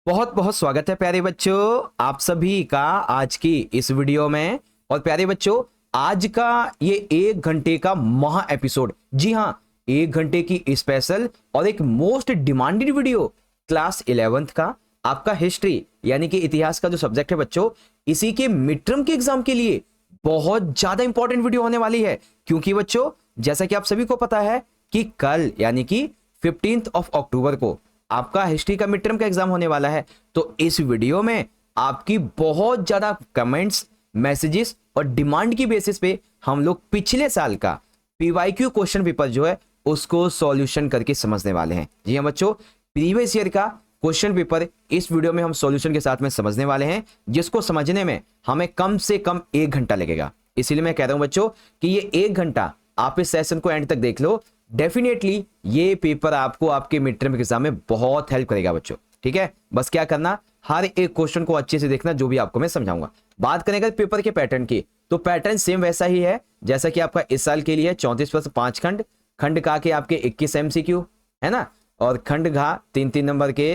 बहुत बहुत स्वागत है प्यारे बच्चों आप सभी का आज की इस वीडियो में। और प्यारे बच्चों आज का ये 1 घंटे का महा एपिसोड, जी हाँ, 1 घंटे की स्पेशल और एक most demanded video class 11th का आपका हिस्ट्री यानी कि इतिहास का जो सब्जेक्ट है बच्चों, इसी के मिड टर्म के एग्जाम के लिए बहुत ज्यादा इंपॉर्टेंट वीडियो होने वाली है। क्योंकि बच्चों जैसा कि आप सभी को पता है कि कल यानी कि 15 अक्टूबर को आपका हिस्ट्री का मिड टर्म का एग्जाम होने वाला है। तो इस वीडियो में आपकी बहुत ज्यादा कमेंट्स, मैसेजेस और डिमांड की बेसिस पे हम लोग पिछले साल का पीवाईक्यू क्वेश्चन पेपर जो है उसको सॉल्यूशन करके समझने वाले हैं। जी हाँ बच्चों, प्रीवियस ईयर का क्वेश्चन पेपर इस वीडियो में हम सॉल्यूशन के साथ में समझने वाले हैं, जिसको समझने में हमें कम से कम 1 घंटा लगेगा। इसीलिए मैं कह रहा हूं बच्चों कि ये 1 घंटा आप इस सेशन को एंड तक देख लो, डेफिनेटली ये पेपर आपको आपके मिड टर्म एग्जाम में बहुत हेल्प करेगा बच्चों। ठीक है, बस क्या करना, हर एक क्वेश्चन को अच्छे से देखना जो भी आपको मैं समझाऊंगा। बात करें अगर पेपर के पैटर्न की, तो पैटर्न सेम वैसा ही है जैसा कि आपका इस साल के लिए 34+5 खंड, खंड का के आपके 21 MCQ है ना, और खंड घा 3-3 नंबर के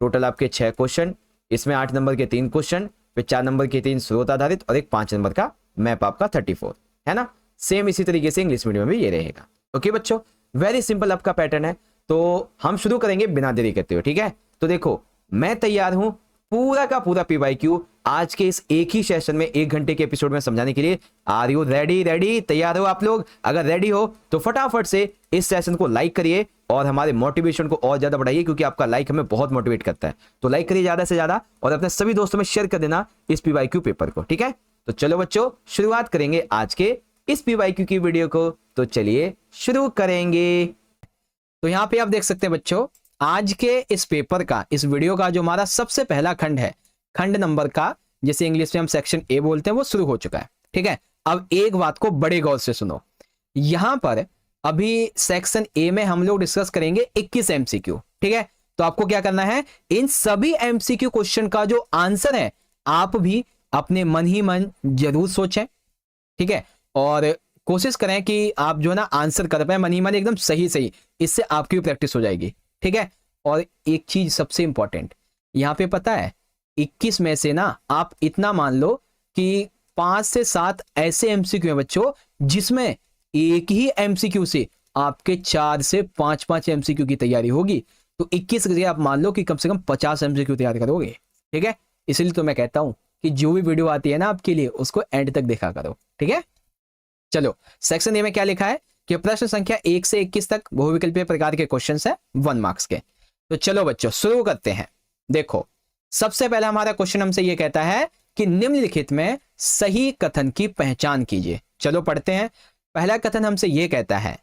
टोटल आपके 6 क्वेश्चन, इसमें 8 नंबर के 3 क्वेश्चन, फिर 4 नंबर के 3 स्रोत आधारित और एक 5 नंबर का मैप आपका 34 है ना। सेम इसी तरीके से इंग्लिश मीडियम में भी ये रहेगा। ओके बच्चों, वेरी सिंपल आपका पैटर्न है। तो हम शुरू करेंगे बिना देरी करते हुए। ठीक है, तो देखो मैं तैयार हूं पूरा का पूरा पीवाईक्यू आज के इस एक ही सेशन में 1 घंटे के एपिसोड में समझाने के लिए। Are you ready? रेडी? तैयार हो आप लोग? अगर रेडी हो तो फटाफट से इस सेशन को लाइक करिए और हमारे मोटिवेशन को और ज्यादा बढ़ाइए, क्योंकि आपका लाइक हमें बहुत मोटिवेट करता है। तो लाइक करिए ज्यादा से ज्यादा और अपने सभी दोस्तों में शेयर कर देना इस पीवाईक्यू पेपर को। ठीक है, तो चलो बच्चों शुरुआत करेंगे आज के इस पीवाईक्यू की वीडियो को। तो चलिए शुरू करेंगे। तो यहां पे आप देख सकते हैं बच्चों, आज के इस पेपर का, इस वीडियो का जो हमारा सबसे पहला खंड है, खंड नंबर का, जिसे इंग्लिश में हम सेक्शन ए बोलते हैं, वो शुरू हो चुका है। ठीक है, अब एक बात को बड़े गौर से सुनो। यहां पर अभी सेक्शन ए में हम लोग डिस्कस करेंगे 21 MCQ। ठीक है, तो आपको क्या करना है, इन सभी MCQ क्वेश्चन का जो आंसर है आप भी अपने मन ही मन जरूर सोचें। ठीक है, और कोशिश करें कि आप जो है ना आंसर कर पाए मन ही मन एकदम सही सही, इससे आपकी भी प्रैक्टिस हो जाएगी। ठीक है, और एक चीज सबसे इंपॉर्टेंट यहां पे पता है, 21 में से ना आप इतना मान लो कि 5 से 7 ऐसे MCQ हैं बच्चों जिसमें एक ही MCQ से आपके 4 से 5 MCQ की तैयारी होगी। तो 21 की जगह आप मान लो कि कम से कम 50 MCQ तैयार करोगे। ठीक है, इसलिए तो मैं कहता हूं कि जो भी वीडियो आती है ना आपके लिए, उसको एंड तक देखा करो। ठीक है, चलो सेक्शन ए में क्या लिखा है कि प्रश्न संख्या 1 से 21 तक बहुविकल्पीय प्रकार के क्वेश्चन है 1 मार्क्स के। तो चलो बच्चों शुरू करते हैं। देखो सबसे पहला हमारा क्वेश्चन हमसे यह कहता है कि निम्नलिखित में सही कथन की पहचान कीजिए। चलो पढ़ते हैं। पहला कथन हमसे यह कहता है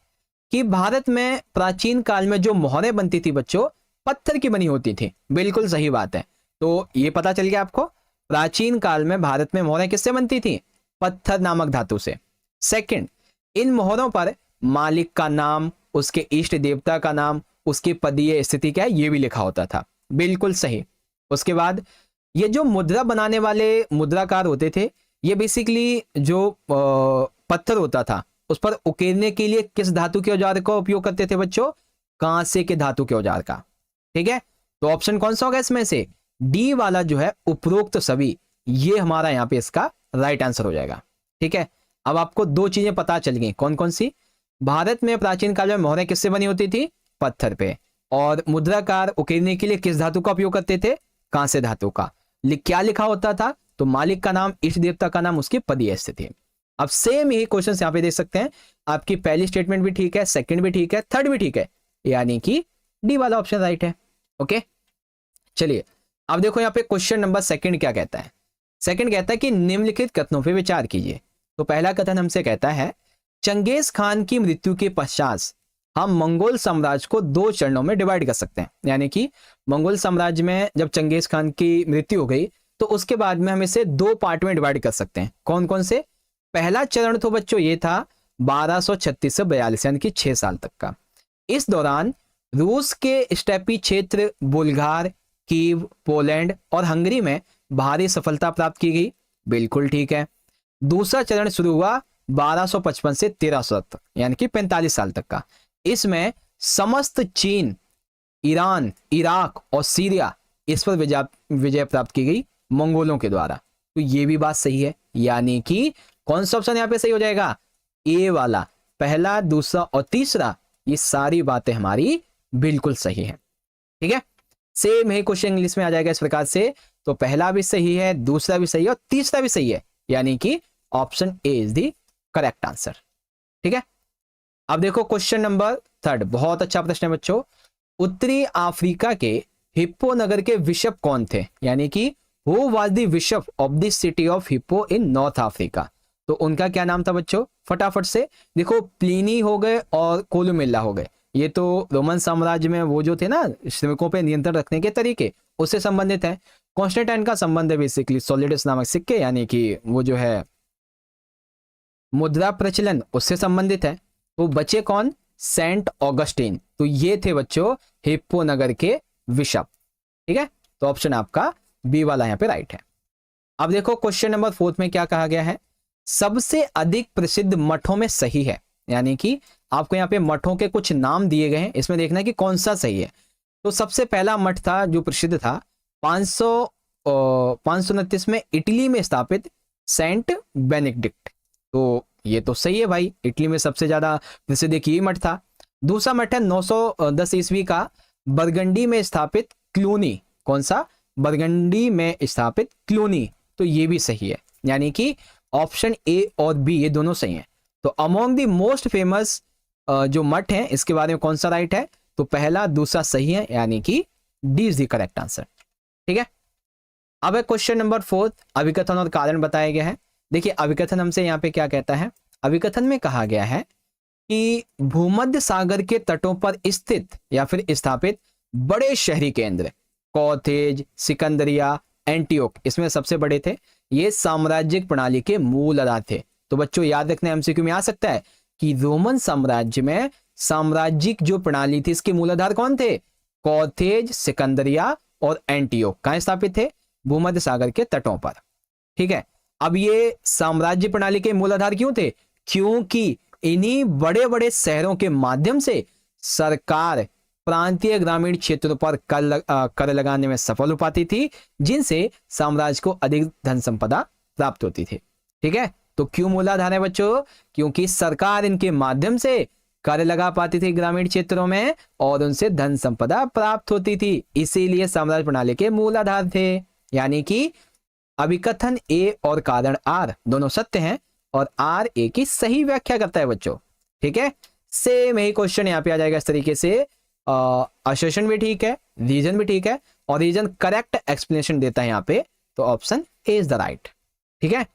कि भारत में प्राचीन काल में जो मोहरें बनती थी बच्चों, पत्थर की बनी होती थी। बिल्कुल सही बात है। तो ये पता चल गया आपको, प्राचीन काल में भारत में मोहरें किससे बनती थी? पत्थर नामक धातु से। सेकंड, इन मोहरों पर मालिक का नाम, उसके इष्ट देवता का नाम, उसकी पदीय स्थिति क्या है ये भी लिखा होता था। बिल्कुल सही। उसके बाद ये जो मुद्रा बनाने वाले मुद्राकार होते थे, ये बेसिकली जो पत्थर होता था उस पर उकेरने के लिए किस धातु के औजार का उपयोग करते थे बच्चों? कांसे के धातु के औजार का। ठीक है, तो ऑप्शन कौन सा होगा इसमें से? डी वाला जो है उपरोक्त सभी, ये हमारा यहाँ पे इसका राइट आंसर हो जाएगा। ठीक है, अब आपको 2 चीजें पता चल गई, कौन कौन सी? भारत में प्राचीन काल में मोहरें किससे बनी होती थी? पत्थर पे। और मुद्राकार उकेरने के लिए किस धातु का उपयोग करते थे? कांसे धातु का। क्या लिखा होता था? तो मालिक का नाम, इष्ट देवता का नाम, उसकी पदीय स्थिति। अब सेम यही क्वेश्चन यहाँ पे देख सकते हैं। आपकी पहली स्टेटमेंट भी ठीक है, सेकंड भी ठीक है, थर्ड भी ठीक है, यानी कि डी वाला ऑप्शन राइट है। ओके, चलिए अब देखो यहाँ पे क्वेश्चन नंबर सेकंड क्या कहता है। सेकंड कहता है कि निम्नलिखित कथनों पर विचार कीजिए। तो पहला कथन हमसे कहता है, चंगेज खान की मृत्यु के पश्चात हम मंगोल साम्राज्य को 2 चरणों में डिवाइड कर सकते हैं। यानी कि मंगोल साम्राज्य में जब चंगेज खान की मृत्यु हो गई तो उसके बाद में हम इसे 2 पार्ट में डिवाइड कर सकते हैं। कौन कौन से? पहला चरण तो बच्चों ये था 1236 से 42 यानी कि 6 साल तक का। इस दौरान रूस के स्टेपी क्षेत्र, बुल्गार, कीव, पोलैंड और हंगरी में भारी सफलता प्राप्त की गई। बिल्कुल ठीक है। दूसरा चरण शुरू हुआ 1255 से 1300 तक, यानी कि 45 साल तक का। इसमें समस्त चीन, ईरान, इराक और सीरिया, इस पर विजय प्राप्त की गई मंगोलों के द्वारा। तो ये भी बात सही है, यानी कि कौन सा ऑप्शन यहाँ पे सही हो जाएगा, ए वाला, पहला दूसरा और तीसरा, ये सारी बातें हमारी बिल्कुल सही है। ठीक है, सेम है क्वेश्चन इंग्लिश में आ जाएगा इस प्रकार से। तो पहला भी सही है, दूसरा भी सही है और तीसरा भी सही है, यानी कि option A is the correct answer. ठीक है, अब देखो क्वेश्चन नंबर 3, बहुत अच्छा प्रश्न है बच्चों। उत्तरी अफ्रीका के हिप्पो नगर के बिशप कौन थे, यानी कि who was the bishop of the city of hippo in north Africa. तो उनका क्या नाम था बच्चों, फटाफट से देखो, प्लिनी हो गए और कोलुमेला हो गए, ये तो रोमन साम्राज्य में वो जो थे ना श्रमिकों पे नियंत्रण रखने के तरीके, उससे संबंधित है। कॉन्स्टेंटाइन का संबंध है बेसिकली सोलिडस नामक सिक्के, यानी कि वो जो है मुद्रा प्रचलन, उससे संबंधित है। तो बचे कौन, सेंट ऑगस्टीन। तो ये थे बच्चों हिप्पो नगर के बिशप। ठीक है, तो ऑप्शन आपका बी वाला यहाँ पे राइट है। अब देखो क्वेश्चन नंबर 4 में क्या कहा गया है, सबसे अधिक प्रसिद्ध मठों में सही है, यानी कि आपको यहाँ पे मठों के कुछ नाम दिए गए हैं, इसमें देखना है कि कौन सा सही है। तो सबसे पहला मठ था जो प्रसिद्ध था 529 में इटली में स्थापित सेंट बेनेडिक्ट। तो ये तो सही है भाई, इटली में सबसे ज्यादा प्रसिद्ध एक ही मठ था। दूसरा मठ है 910 ईस्वी का बरगंडी में स्थापित क्लूनी। कौन सा, बरगंडी में स्थापित क्लूनी। तो ये भी सही है, यानी कि ऑप्शन ए और बी ये दोनों सही हैं। तो अमोंग द मोस्ट फेमस जो मठ है इसके बारे में कौन सा राइट है, तो पहला दूसरा सही है, यानी कि D is the correct answer. ठीक है, अब है क्वेश्चन नंबर 4, अभिकथन और कारण बताया गया है। देखिए अभिकथन हमसे यहाँ पे क्या कहता है, अभिकथन में कहा गया है कि भूमध्य सागर के तटों पर स्थित या फिर स्थापित बड़े शहरी केंद्र कोथेज, सिकंदरिया, एंटियोक, इसमें सबसे बड़े थे, ये साम्राज्यिक प्रणाली के मूल आधार थे। तो बच्चों याद रखना, एमसीक्यू में आ सकता है कि रोमन साम्राज्य में साम्राज्यिक जो प्रणाली थी इसके मूल आधार कौन थे, कोथेज, सिकंदरिया और एंटियोक। कहां स्थापित थे, भूमध्य सागर के तटों पर। ठीक है, अब ये साम्राज्य प्रणाली के मूल आधार क्यों थे, क्योंकि इन्हीं बड़े बड़े शहरों के माध्यम से सरकार प्रांतीय ग्रामीण क्षेत्रों पर कर लगाने में सफल हो पाती थी, जिनसे साम्राज्य को अधिक धन संपदा प्राप्त होती थी। ठीक है, तो क्यों मूलाधार है बच्चों, क्योंकि सरकार इनके माध्यम से कर लगा पाती थी ग्रामीण क्षेत्रों में और उनसे धन संपदा प्राप्त होती थी, इसीलिए साम्राज्य प्रणाली के मूलाधार थे। यानी कि अभिकथन ए और कारण आर दोनों सत्य हैं और आर ए की सही व्याख्या करता है बच्चों। ठीक है, सेम यही क्वेश्चन यहाँ पे आ जाएगा इस तरीके से, असर्शन भी ठीक है, रीजन भी ठीक है और रीजन करेक्ट एक्सप्लेनेशन देता है यहाँ पे, तो option A is the right. ठीक है,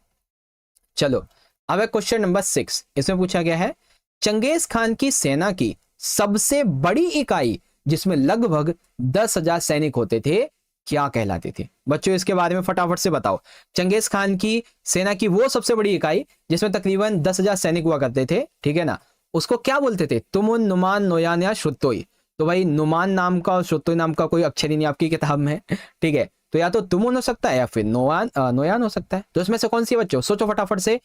चलो अब है क्वेश्चन नंबर 6, इसमें पूछा गया है चंगेज खान की सेना की सबसे बड़ी इकाई जिसमें लगभग 10,000 सैनिक होते थे क्या कहलाती थी। बच्चों इसके बारे में फटाफट से बताओ, चंगेज खान की सेना की वो सबसे बड़ी इकाई जिसमें तकरीबन 10,000 सैनिक हुआ करते थे, ठीक है ना, उसको क्या बोलते थे, तुमुन, नुमान, नोयान या शुत्तोई। तो भाई नुमान नाम का और शुत्तोई नाम का कोई अक्षर ही नहीं आपकी किताब में, ठीक है, तो या तो तुमुन हो सकता है या फिर नोयान हो सकता है। तो इसमें से कौन सी बच्चों, सोचो फटाफट से।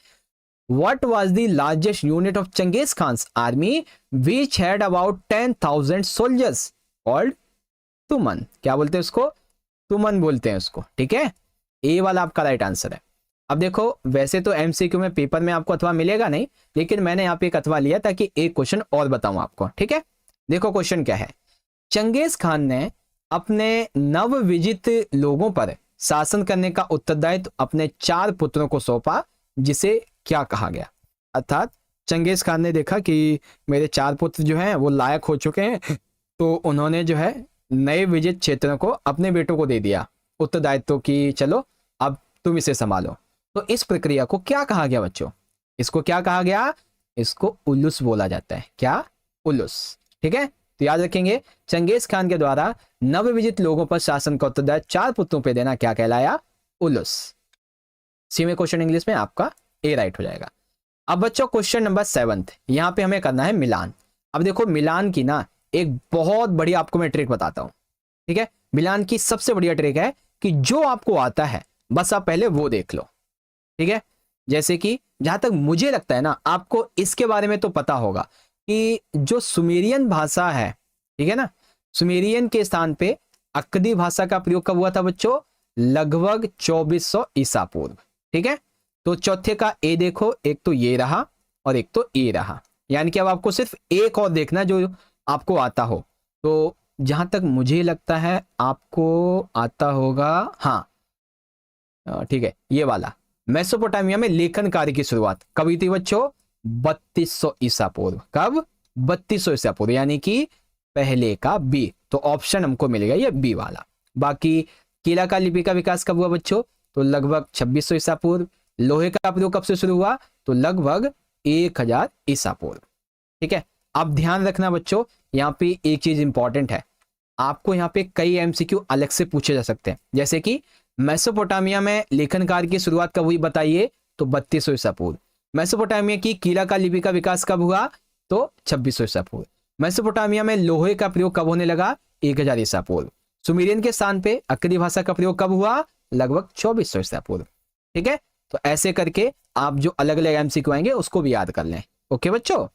What was the largest unit of Genghis Khan's army which had about 10,000 soldiers called तुमन। क्या बोलते हैं उसको, तुमन बोलते हैं उसको। ठीक है, ए वाला आपका राइट आंसर है। अब देखो वैसे तो एमसीक्यू में पेपर में आपको अथवा मिलेगा नहीं, लेकिन मैंने यहाँ पे एक अथवा लिया ताकि एक क्वेश्चन और बताऊं आपको। ठीक है, देखो क्वेश्चन क्या है, चंगेज खान ने अपने नवविजित लोगों पर शासन करने का उत्तरदायित्व अपने 4 पुत्रों को सौंपा, जिसे क्या कहा गया। अर्थात चंगेज खान ने देखा कि मेरे 4 पुत्र जो हैं वो लायक हो चुके हैं, तो उन्होंने जो है नए विजित क्षेत्रों को अपने बेटों को दे दिया उत्तरदायित्व की, चलो अब तुम इसे संभालो। तो इस प्रक्रिया को क्या कहा गया बच्चों, इसको क्या कहा गया, इसको उलूस बोला जाता है। क्या, उलूस। ठीक है, तो याद रखेंगे चंगेज खान के द्वारा नवविजित लोगों पर शासन का उत्तरदायित्व 4 पुत्रों पर देना क्या कहलाया, उलूस। सी में क्वेश्चन इंग्लिश में आपका ए राइट हो जाएगा। अब बच्चों क्वेश्चन नंबर 7, यहां पे हमें करना है मिलान। अब देखो मिलान की ना एक बहुत बड़ी आपको मैं ट्रिक बताता हूं। ठीक है, मिलान की सबसे बढ़िया ट्रिक है कि जो आपको आता है बस आप पहले वो देख लो। ठीक है, जैसे कि जहां तक मुझे लगता है ना आपको इसके बारे में तो पता होगा कि जो सुमेरियन भाषा है, ठीक है ना, सुमेरियन के स्थान पे अक्कदी भाषा का प्रयोग कब हुआ था बच्चों? लगभग 2400 ईसा पूर्व। ठीक है, तो चौथे का ए देखो, एक तो ये रहा और एक तो ए रहा, यानी कि अब आपको सिर्फ एक और देखना जो आपको आता हो। तो जहां तक मुझे लगता है आपको आता होगा, हाँ ठीक है, ये वाला मेसोपोटामिया में लेखन कार्य की शुरुआत कब हुई थी बच्चों? 3200 ईसा पूर्व। कब? 3200 ईसा पूर्व, यानी कि पहले का बी। तो ऑप्शन हमको मिलेगा ये बी वाला। बाकी कीलाका लिपि का विकास कब हुआ बच्चों? तो लगभग 2600 ईसा पूर्व। लोहे का प्रयोग कब से शुरू हुआ? तो लगभग 1000 ईसा पूर्व। ठीक है, अब ध्यान रखना बच्चों, यहाँ पे एक चीज इंपॉर्टेंट है, आपको यहाँ पे कई एमसीक्यू अलग से पूछे जा सकते हैं, जैसे कि मेसोपोटामिया में लेखन कार्य की शुरुआत कब हुई बताइए? तो 3200 ईसा पूर्व। मेसोपोटामिया की कीलाका लिपि का विकास कब हुआ? तो 2600 ईसा पूर्व। मेसोपोटामिया में लोहे का प्रयोग कब होने लगा? 1000 ईसा पूर्व। सुमेरियन के स्थान पे अक्कदी भाषा का प्रयोग कब हुआ? लगभग 2400 ईसा पूर्व। ठीक है, तो ऐसे करके आप जो अलग अलग एमसीक्यू आएंगे उसको भी याद कर लें। ओके बच्चों,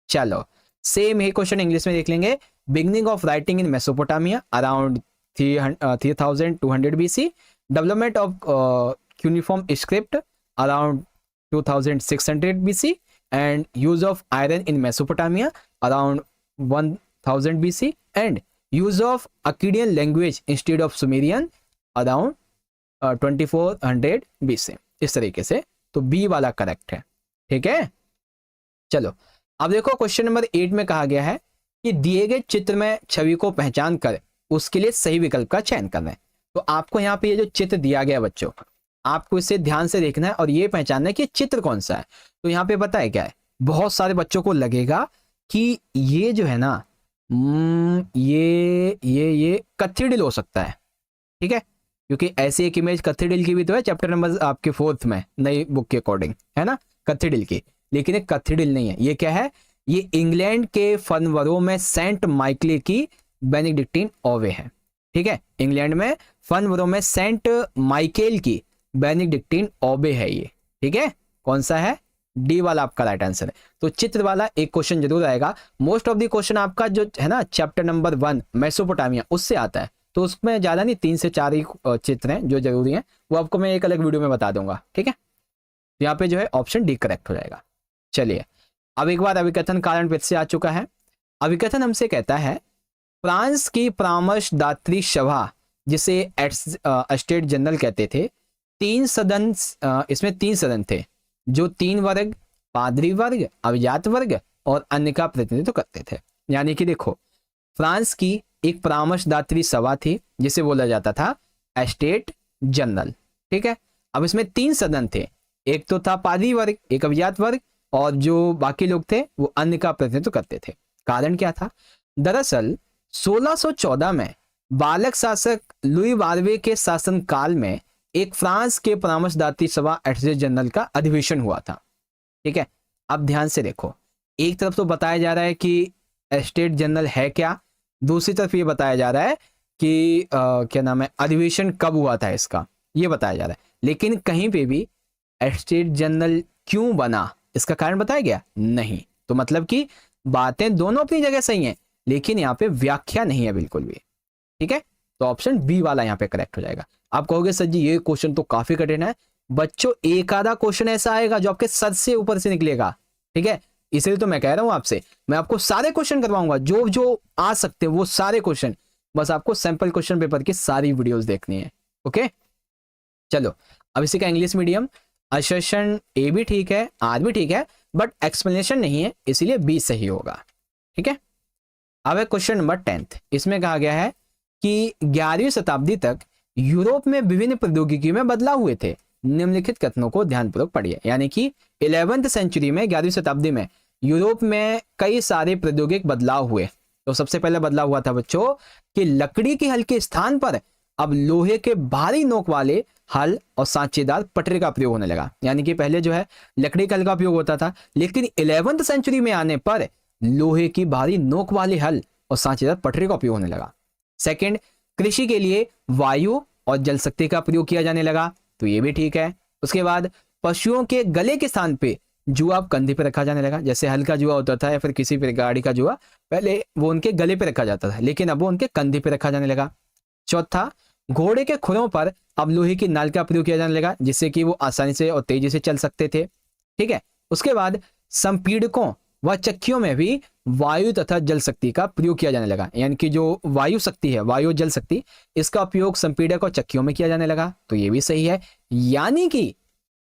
चलो सेम ही क्वेश्चन इंग्लिश में देख लेंगे। Beginning of writing in Mesopotamia around 3200 BC, development of cuneiform script around 2600 BC, and use of iron in Mesopotamia around 1000 BC, and use of Akkadian language instead of Sumerian around 2400 BC। इस तरीके से तो B वाला correct है। ठीक है, चलो अब देखो क्वेश्चन नंबर 8 में कहा गया है कि दिए गए चित्र में छवि को पहचान कर उसके लिए सही विकल्प का चयन करना है। तो आपको यहाँ पे ये जो चित्र दिया गया बच्चों, आपको इसे ध्यान से देखना है और ये पहचानना है कि चित्र कौन सा है। तो यहाँ पे पता है क्या है, बहुत सारे बच्चों को लगेगा कि ये जो है ना ये कैथेड्रल हो सकता है। ठीक है, क्योंकि ऐसी एक इमेज कैथेड्रल की भी तो है चैप्टर नंबर आपके 4th में नई बुक के अकॉर्डिंग, है ना, कैथेड्रल की, लेकिन एक कैथेड्रल नहीं है। ये क्या है? ये इंग्लैंड के फनवरों में सेंट माइकल की बेनेडिक्टिन ओवे है। ठीक है, इंग्लैंड में फनवरों में सेंट माइकल की बेनेडिक्टिन ओबे है ये। ठीक है, कौन सा है? डी वाला आपका राइट आंसर है। तो चित्र वाला एक क्वेश्चन जरूर आएगा। मोस्ट ऑफ द क्वेश्चन आपका जो है ना चैप्टर नंबर 1 मेसोपोटामिया उससे आता है, तो उसमें ज्यादा नहीं 3 से 4 ही चित्र हैं जो जरूरी हैं, वो आपको मैं एक अलग वीडियो में बता दूंगा। ठीक है, तो यहाँ पे जो है ऑप्शन डी करेक्ट हो जाएगा। चलिए अब एक बार अभिकथन कारण फिर से आ चुका है। अभिकथन हमसे कहता है फ्रांस की परामर्शदात्री सभा, जिसे स्टेट जनरल कहते थे, 3 सदन, इसमें 3 सदन थे जो 3 वर्ग, पादरी वर्ग, अभिजात वर्ग और अन्य का प्रतिनिधित्व करते थे। यानी कि देखो, फ्रांस की एक परामर्शदात्री सभा थी जिसे बोला जाता था स्टेट जनरल। ठीक है, अब इसमें 3 सदन थे, एक तो था पादरी वर्ग, एक अभिजात वर्ग, और जो बाकी लोग थे वो अन्य का प्रतिनिधित्व करते थे। कारण क्या था? दरअसल 1614 में बालक शासक लुई 12वें के शासन काल में एक फ्रांस के परामर्शदात्री सभा एस्टेट जनरल का अधिवेशन हुआ था। ठीक है, अब ध्यान से देखो, एक तरफ तो बताया जा रहा है कि एस्टेट जनरल है क्या, दूसरी तरफ ये बताया जा रहा है कि क्या नाम है, अधिवेशन कब हुआ था इसका, ये बताया जा रहा है। लेकिन कहीं पे भी एस्टेट जनरल क्यों बना इसका कारण बताया गया नहीं। तो मतलब कि बातें दोनों अपनी जगह सही हैं, लेकिन यहाँ पे व्याख्या नहीं है बिल्कुल भी। ठीक है, तो ऑप्शन बी वाला यहाँ पे करेक्ट हो जाएगा। आप कहोगे सर जी ये क्वेश्चन तो काफी कठिन है। बच्चों एक आधा क्वेश्चन ऐसा आएगा जो आपके सर से ऊपर से निकलेगा। ठीक है, इसलिए तो मैं कह रहा हूं आपसे, मैं आपको सारे क्वेश्चन करवाऊंगा जो जो आ सकते हैं वो सारे क्वेश्चन, बस आपको सैंपल क्वेश्चन पेपर की सारी वीडियोस देखनी है। ओके, चलो अब इसी का इंग्लिश मीडियम असर्शन ए भी ठीक है, आर भी ठीक है, बट एक्सप्लेनेशन नहीं है, इसीलिए बी सही होगा। ठीक है, अब है क्वेश्चन नंबर 10th। इसमें कहा गया है कि 11वीं शताब्दी तक यूरोप में विभिन्न प्रौद्योगिकी में बदलाव हुए थे। निम्नलिखित कथनों को ध्यानपूर्वक पढ़िए। यानी कि 11वीं सेंचुरी में, 11वीं शताब्दी में यूरोप में कई सारे प्रौद्योगिक बदलाव हुए। तो सबसे पहले बदलाव हुआ था बच्चों कि लकड़ी के हल के स्थान पर अब लोहे के भारी नोक वाले हल और सांचेदार पटरे का प्रयोग होने लगा। यानी कि पहले जो है लकड़ी का हल का उपयोग होता था, लेकिन 11वीं सेंचुरी में आने पर लोहे की भारी नोक वाले हल और सांचेदार पटरे का उपयोग होने लगा। सेकंड, कृषि के लिए वायु और जल शक्ति का प्रयोग किया जाने लगा, तो ये भी ठीक है। उसके बाद पशुओं के गले के स्थान पे जुआ कंधे पे रखा जाने लगा। जैसे हल का जुआ होता था या फिर किसी भी गाड़ी का जुआ, पहले वो उनके गले पे रखा जाता था, लेकिन अब वो उनके कंधे पे रखा जाने लगा। चौथा, घोड़े के खुरों पर अब लोहे की नाल का प्रयोग किया जाने लगा, जिससे कि वो आसानी से और तेजी से चल सकते थे। ठीक है, उसके बाद संपीड़कों व चक्कियों में भी वायु तथा जल शक्ति का प्रयोग किया जाने लगा, यानी कि जो वायु शक्ति है, वायु जल शक्ति, इसका उपयोग संपीड़क और चक्कियों में किया जाने लगा। तो ये भी सही है, यानी कि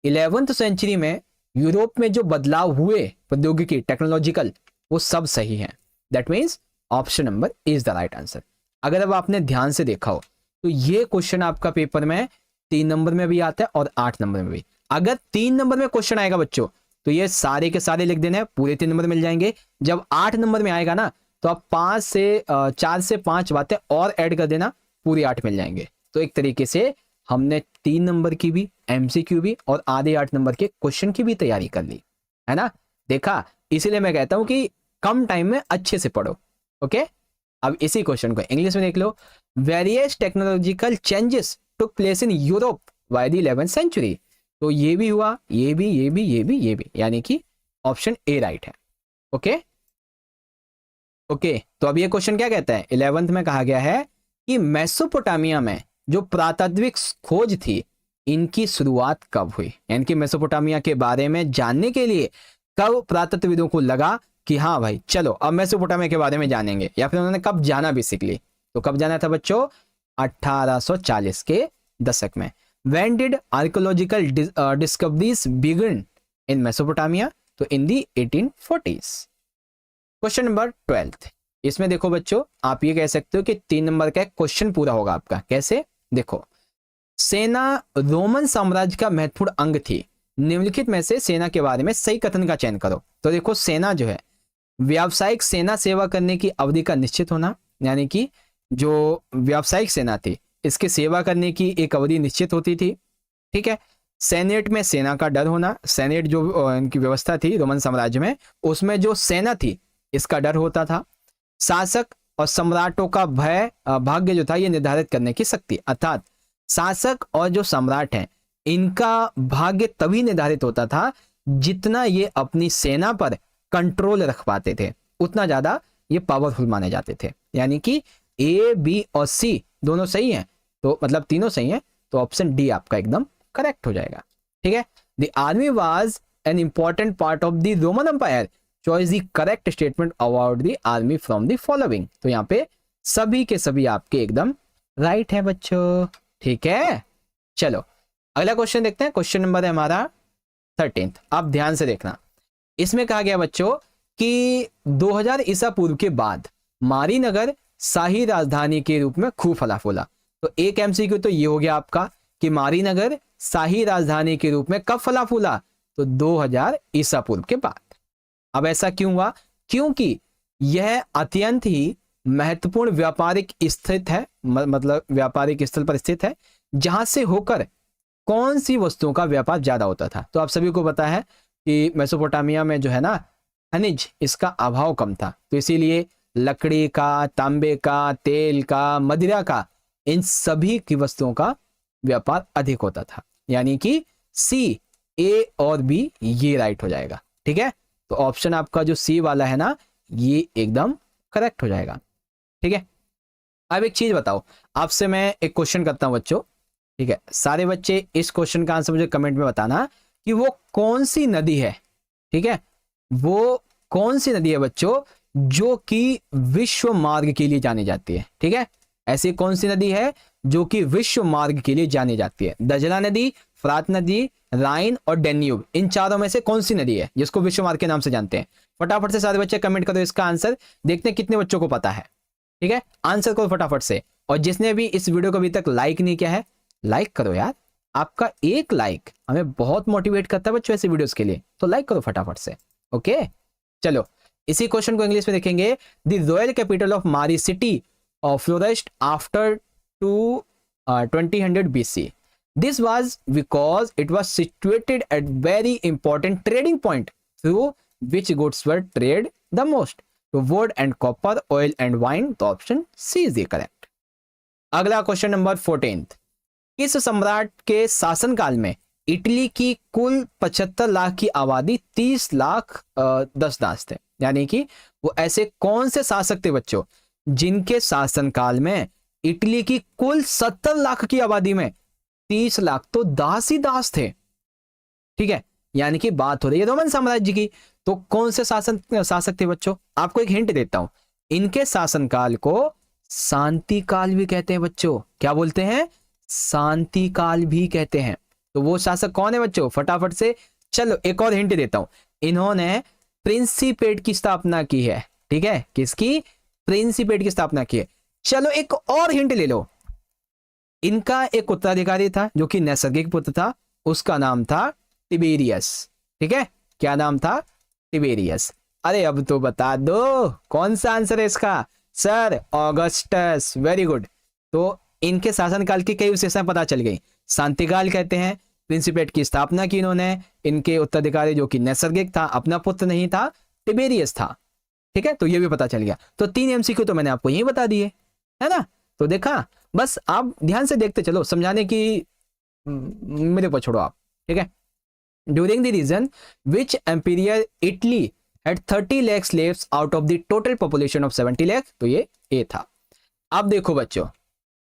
11वीं सेंचुरी में यूरोप में जो बदलाव हुए प्रौद्योगिकी टेक्नोलॉजिकल, वो सब सही है। That means option number is the right answer. अगर अब आपने ध्यान से देखा हो तो ये क्वेश्चन आपका पेपर में 3 नंबर में भी आता है और 8 नंबर में भी। अगर 3 नंबर में क्वेश्चन आएगा बच्चों तो ये सारे के सारे लिख देने हैं, पूरे 3 नंबर मिल जाएंगे। जब 8 नंबर में आएगा ना तो आप 4 से 5 बातें और ऐड कर देना, पूरे 8 मिल जाएंगे। तो एक तरीके से हमने 3 नंबर की भी, एमसीक्यू भी और आधे 8 नंबर के क्वेश्चन की भी तैयारी कर ली है ना। देखा, इसीलिए मैं कहता हूं कि कम टाइम में अच्छे से पढ़ो। ओके, अब इसी क्वेश्चन को इंग्लिश में देख लो। Various technological changes took place in Europe by the 11वीं सेंचुरी। तो ये भी हुआ, ये भी, यानी कि ऑप्शन ए राइट है। ओके ओके, तो अब ये क्वेश्चन क्या कहता है, 11th में कहा गया है कि मेसोपोटामिया में जो पुरातात्विक खोज थी, इनकी शुरुआत कब हुई, यानी कि मेसोपोटामिया के बारे में जानने के लिए कब पुरातत्वविदों को लगा कि हाँ भाई चलो अब मेसोपोटामिया के बारे में जानेंगे, या फिर उन्होंने कब जाना बेसिकली। तो कब जाना था बच्चों, 1840 के दशक में। When did archaeological discoveries begin in Mesopotamia? तो in the 1840s। Question number 12, इसमें देखो बच्चों, आप ये कह सकते हो कि 3 नंबर का क्वेश्चन पूरा होगा आपका। कैसे, देखो, सेना रोमन साम्राज्य का महत्वपूर्ण अंग थी, निम्नलिखित में से सेना के बारे में सही कथन का चयन करो। तो देखो, सेना जो है, व्यावसायिक सेना सेवा करने की अवधि का निश्चित होना, यानी कि जो व्यावसायिक सेना थी इसके सेवा करने की एक अवधि निश्चित होती थी। ठीक है, सेनेट में सेना का डर होना, सेनेट जो इनकी व्यवस्था थी रोमन साम्राज्य में, उसमें जो सेना थी इसका डर होता था। शासक और सम्राटों का भाग्य जो था ये निर्धारित करने की शक्ति, अर्थात शासक और जो सम्राट हैं इनका भाग्य तभी निर्धारित होता था जितना ये अपनी सेना पर कंट्रोल रख पाते थे, उतना ज्यादा ये पावरफुल माने जाते थे। यानी कि ए, बी और सी दोनों सही हैं, तो मतलब तीनों सही हैं, तो ऑप्शन डी आपका एकदम करेक्ट हो जाएगा। ठीक है, the army was an important part of the Roman empire, choice the correct statement about the army from the following. तो यहाँ पे सभी के सभी आपके एकदम राइट है बच्चों। ठीक है, चलो अगला क्वेश्चन देखते हैं। क्वेश्चन नंबर है हमारा 13। आप ध्यान से देखना, इसमें कहा गया बच्चों कि 2000 ईसा पूर्व के बाद मारीनगर शाही राजधानी के रूप में खूब फला फूला। तो एक एमसीक्यू तो ये हो गया आपका कि मारीनगर शाही राजधानी के रूप में कब फला फूला, तो 2000 ईसा पूर्व के बाद। अब ऐसा क्यों हुआ, क्योंकि यह अत्यंत ही महत्वपूर्ण व्यापारिक स्थित है, मतलब व्यापारिक स्थल पर स्थित है, जहां से होकर कौन सी वस्तुओं का व्यापार ज्यादा होता था। तो आप सभी को पता है कि मेसोपोटामिया में जो है ना खनिज, इसका अभाव कम था, तो इसीलिए लकड़ी का, तांबे का, तेल का, मदिरा का, इन सभी की वस्तुओं का व्यापार अधिक होता था। यानी कि सी, ए और बी ये राइट हो जाएगा। ठीक है, तो ऑप्शन आपका जो सी वाला है ना ये एकदम करेक्ट हो जाएगा। ठीक है, अब एक चीज बताओ, आपसे मैं एक क्वेश्चन करता हूं बच्चों। ठीक है, सारे बच्चे इस क्वेश्चन का आंसर मुझे कमेंट में बताना कि वो कौन सी नदी है। ठीक है, वो कौन सी नदी है बच्चों जो कि विश्व मार्ग के लिए जानी जाती है। ठीक है, ऐसी कौन सी नदी है जो कि विश्व मार्ग के लिए जानी जाती है। दजला नदी, फरात नदी, राइन और डेन्यूब, इन चारों में से कौन सी नदी है जिसको विश्व मार्ग के नाम से जानते हैं। फटाफट से सारे बच्चे कमेंट करो इसका आंसर, देखते हैं कितने बच्चों को पता है। ठीक है, आंसर करो फटाफट से। और जिसने भी इस वीडियो को अभी तक लाइक नहीं किया है, लाइक करो यार, आपका एक लाइक हमें बहुत मोटिवेट करता है बच्चों ऐसे वीडियोस के लिए, तो लाइक करो फटाफट से। ओके, चलो इसी क्वेश्चन को इंग्लिश में देखेंगे। द रॉयल कैपिटल ऑफ मारी city flourished after 2000 BC. This was because it was situated at very important trading point through which goods were traded the most. So wood and copper, oil and wine. तो option C is the correct. अगला question number 14। किस सम्राट के शासनकाल में Italy की कुल 75 लाख की आबादी 30 लाख 10 दास थे। यानी कि वो ऐसे कौन से शासक थे बच्चों जिनके शासनकाल में इटली की कुल 70 लाख की आबादी में 30 लाख तो दास ही दास थे। ठीक है, यानी कि बात हो रही है रोमन साम्राज्य की। तो कौन से शासक थे बच्चों? आपको एक हिंट देता हूं, इनके शासनकाल को शांति काल भी कहते हैं बच्चों। क्या बोलते हैं? शांति काल भी कहते हैं। तो वो शासक कौन है बच्चों? फटाफट से चलो एक और हिंट देता हूं, इन्होंने प्रिंसिपेट की स्थापना की है। ठीक है, किसकी? प्रिंसिपेट की स्थापना की है। चलो एक और हिंट ले लो, इनका एक उत्तराधिकारी था जो कि नैसर्गिक पुत्र था, उसका नाम था टिबेरियस। ठीक है, क्या नाम था? टिबेरियस। अरे अब तो बता दो कौन सा आंसर है इसका? Sir Augustus, very good. तो इनके शासनकाल की कई विशेषताएं पता चल गई। शांतिकाल कहते हैं, प्रिंसिपेट की स्थापना की इन्होंने, इनके उत्तराधिकारी जो कि नैसर्गिक था, अपना पुत्र नहीं था, टिबेरियस था। ठीक है, तो ये भी पता चल गया। तो 3 एमसीक्यू तो मैंने आपको यही बता दिए, है ना? तो देखा, बस आप ध्यान से देखते चलो, समझाने की मेरे ऊपर छोड़ो आप। ठीक है, during the region which emperor Italy had 30 lakh slaves out of the total population of 70 lakh, तो ये ए था। अब देखो बच्चों,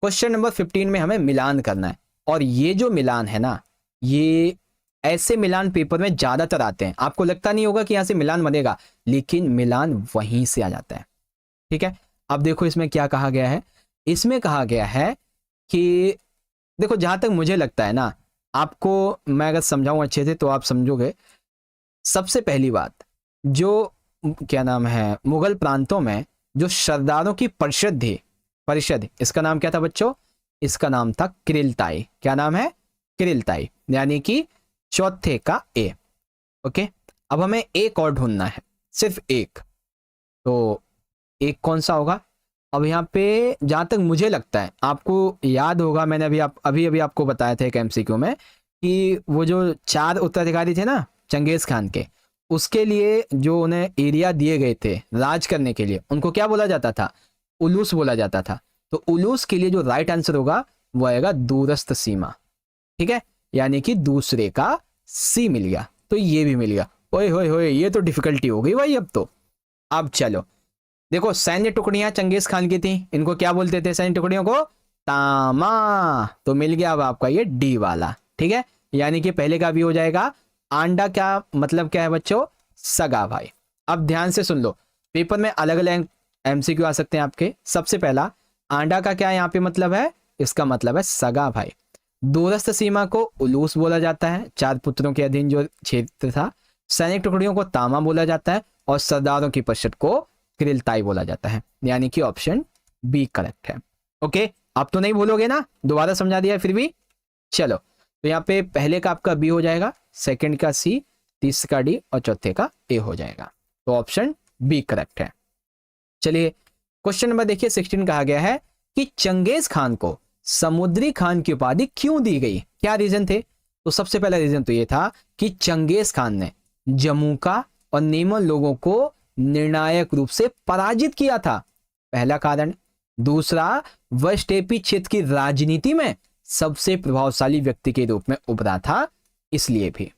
क्वेश्चन नंबर 15 में हमें मिलान करना है, और ये जो मिलान है ना, ये ऐसे मिलान पेपर में ज्यादातर आते हैं। आपको लगता नहीं होगा कि यहां से मिलान बनेगा, लेकिन मिलान वहीं से आ जाता है। ठीक है, अब देखो इसमें क्या कहा गया है। इसमें कहा गया है कि देखो, जहां तक मुझे लगता है ना, आपको मैं अगर समझाऊं अच्छे से तो आप समझोगे। सबसे पहली बात, जो क्या नाम है, मुगल प्रांतों में जो सरदारों की परिषद थी, परिषद, इसका नाम क्या था बच्चों? इसका नाम था किरिलताई। क्या नाम है? किरिलताई, यानी कि चौथे का ए। ओके, अब हमें एक और ढूंढना है, सिर्फ एक। तो एक कौन सा होगा? अब यहाँ पे जहां तक मुझे लगता है, आपको याद होगा, मैंने अभी आपको बताया था एक एमसीक्यू में कि वो जो 4 उत्तराधिकारी थे ना चंगेज खान के, उसके लिए जो उन्हें एरिया दिए गए थे राज करने के लिए, उनको क्या बोला जाता था? उलूस बोला जाता था। तो उलूस के लिए जो राइट आंसर होगा वो आएगा दूरस्थ सीमा। ठीक है, यानी कि दूसरे का सी मिल गया, तो ये भी मिल गया। ओए होए होए, ये तो डिफिकल्टी हो गई भाई अब तो। अब चलो देखो, सैन्य टुकड़ियां चंगेज खान की थी, इनको क्या बोलते थे सैन्य टुकड़ियों को? तामा। तो मिल गया अब आपका ये डी वाला। ठीक है, यानी कि पहले का भी हो जाएगा। आंडा क्या मतलब क्या है बच्चों? सगा भाई। अब ध्यान से सुन लो, पेपर में अलग अलग एमसीक्यू आ सकते हैं आपके। सबसे पहला, आंडा का क्या यहाँ पे मतलब है? इसका मतलब है सगा भाई। दूरस्थ सीमा को उलूस बोला जाता है, 4 पुत्रों के अधीन जो क्षेत्र था। सैनिक टुकड़ियों को तामा बोला जाता है, और सरदारों की परिषद को किरिलताई बोला जाता है, यानी कि ऑप्शन बी करेक्ट है। ओके, आप तो नहीं भूलोगे ना? दोबारा समझा दिया फिर भी। चलो, तो यहाँ पे पहले का आपका बी हो जाएगा, सेकंड का सी, तीसरे का डी, और चौथे का ए हो जाएगा। तो ऑप्शन बी करेक्ट है। चलिए क्वेश्चन नंबर देखिए 16, कहा गया है कि चंगेज खान को समुद्री खान की उपाधि क्यों दी गई? क्या रीजन थे? तो सबसे पहला रीजन तो ये था कि चंगेज खान ने जमुका और नेमन लोगों को निर्णायक रूप से पराजित किया था, पहला कारण। दूसरा, वह स्टेपी क्षेत्र की राजनीति में सबसे प्रभावशाली व्यक्ति के रूप में उभरा था, इसलिए भी।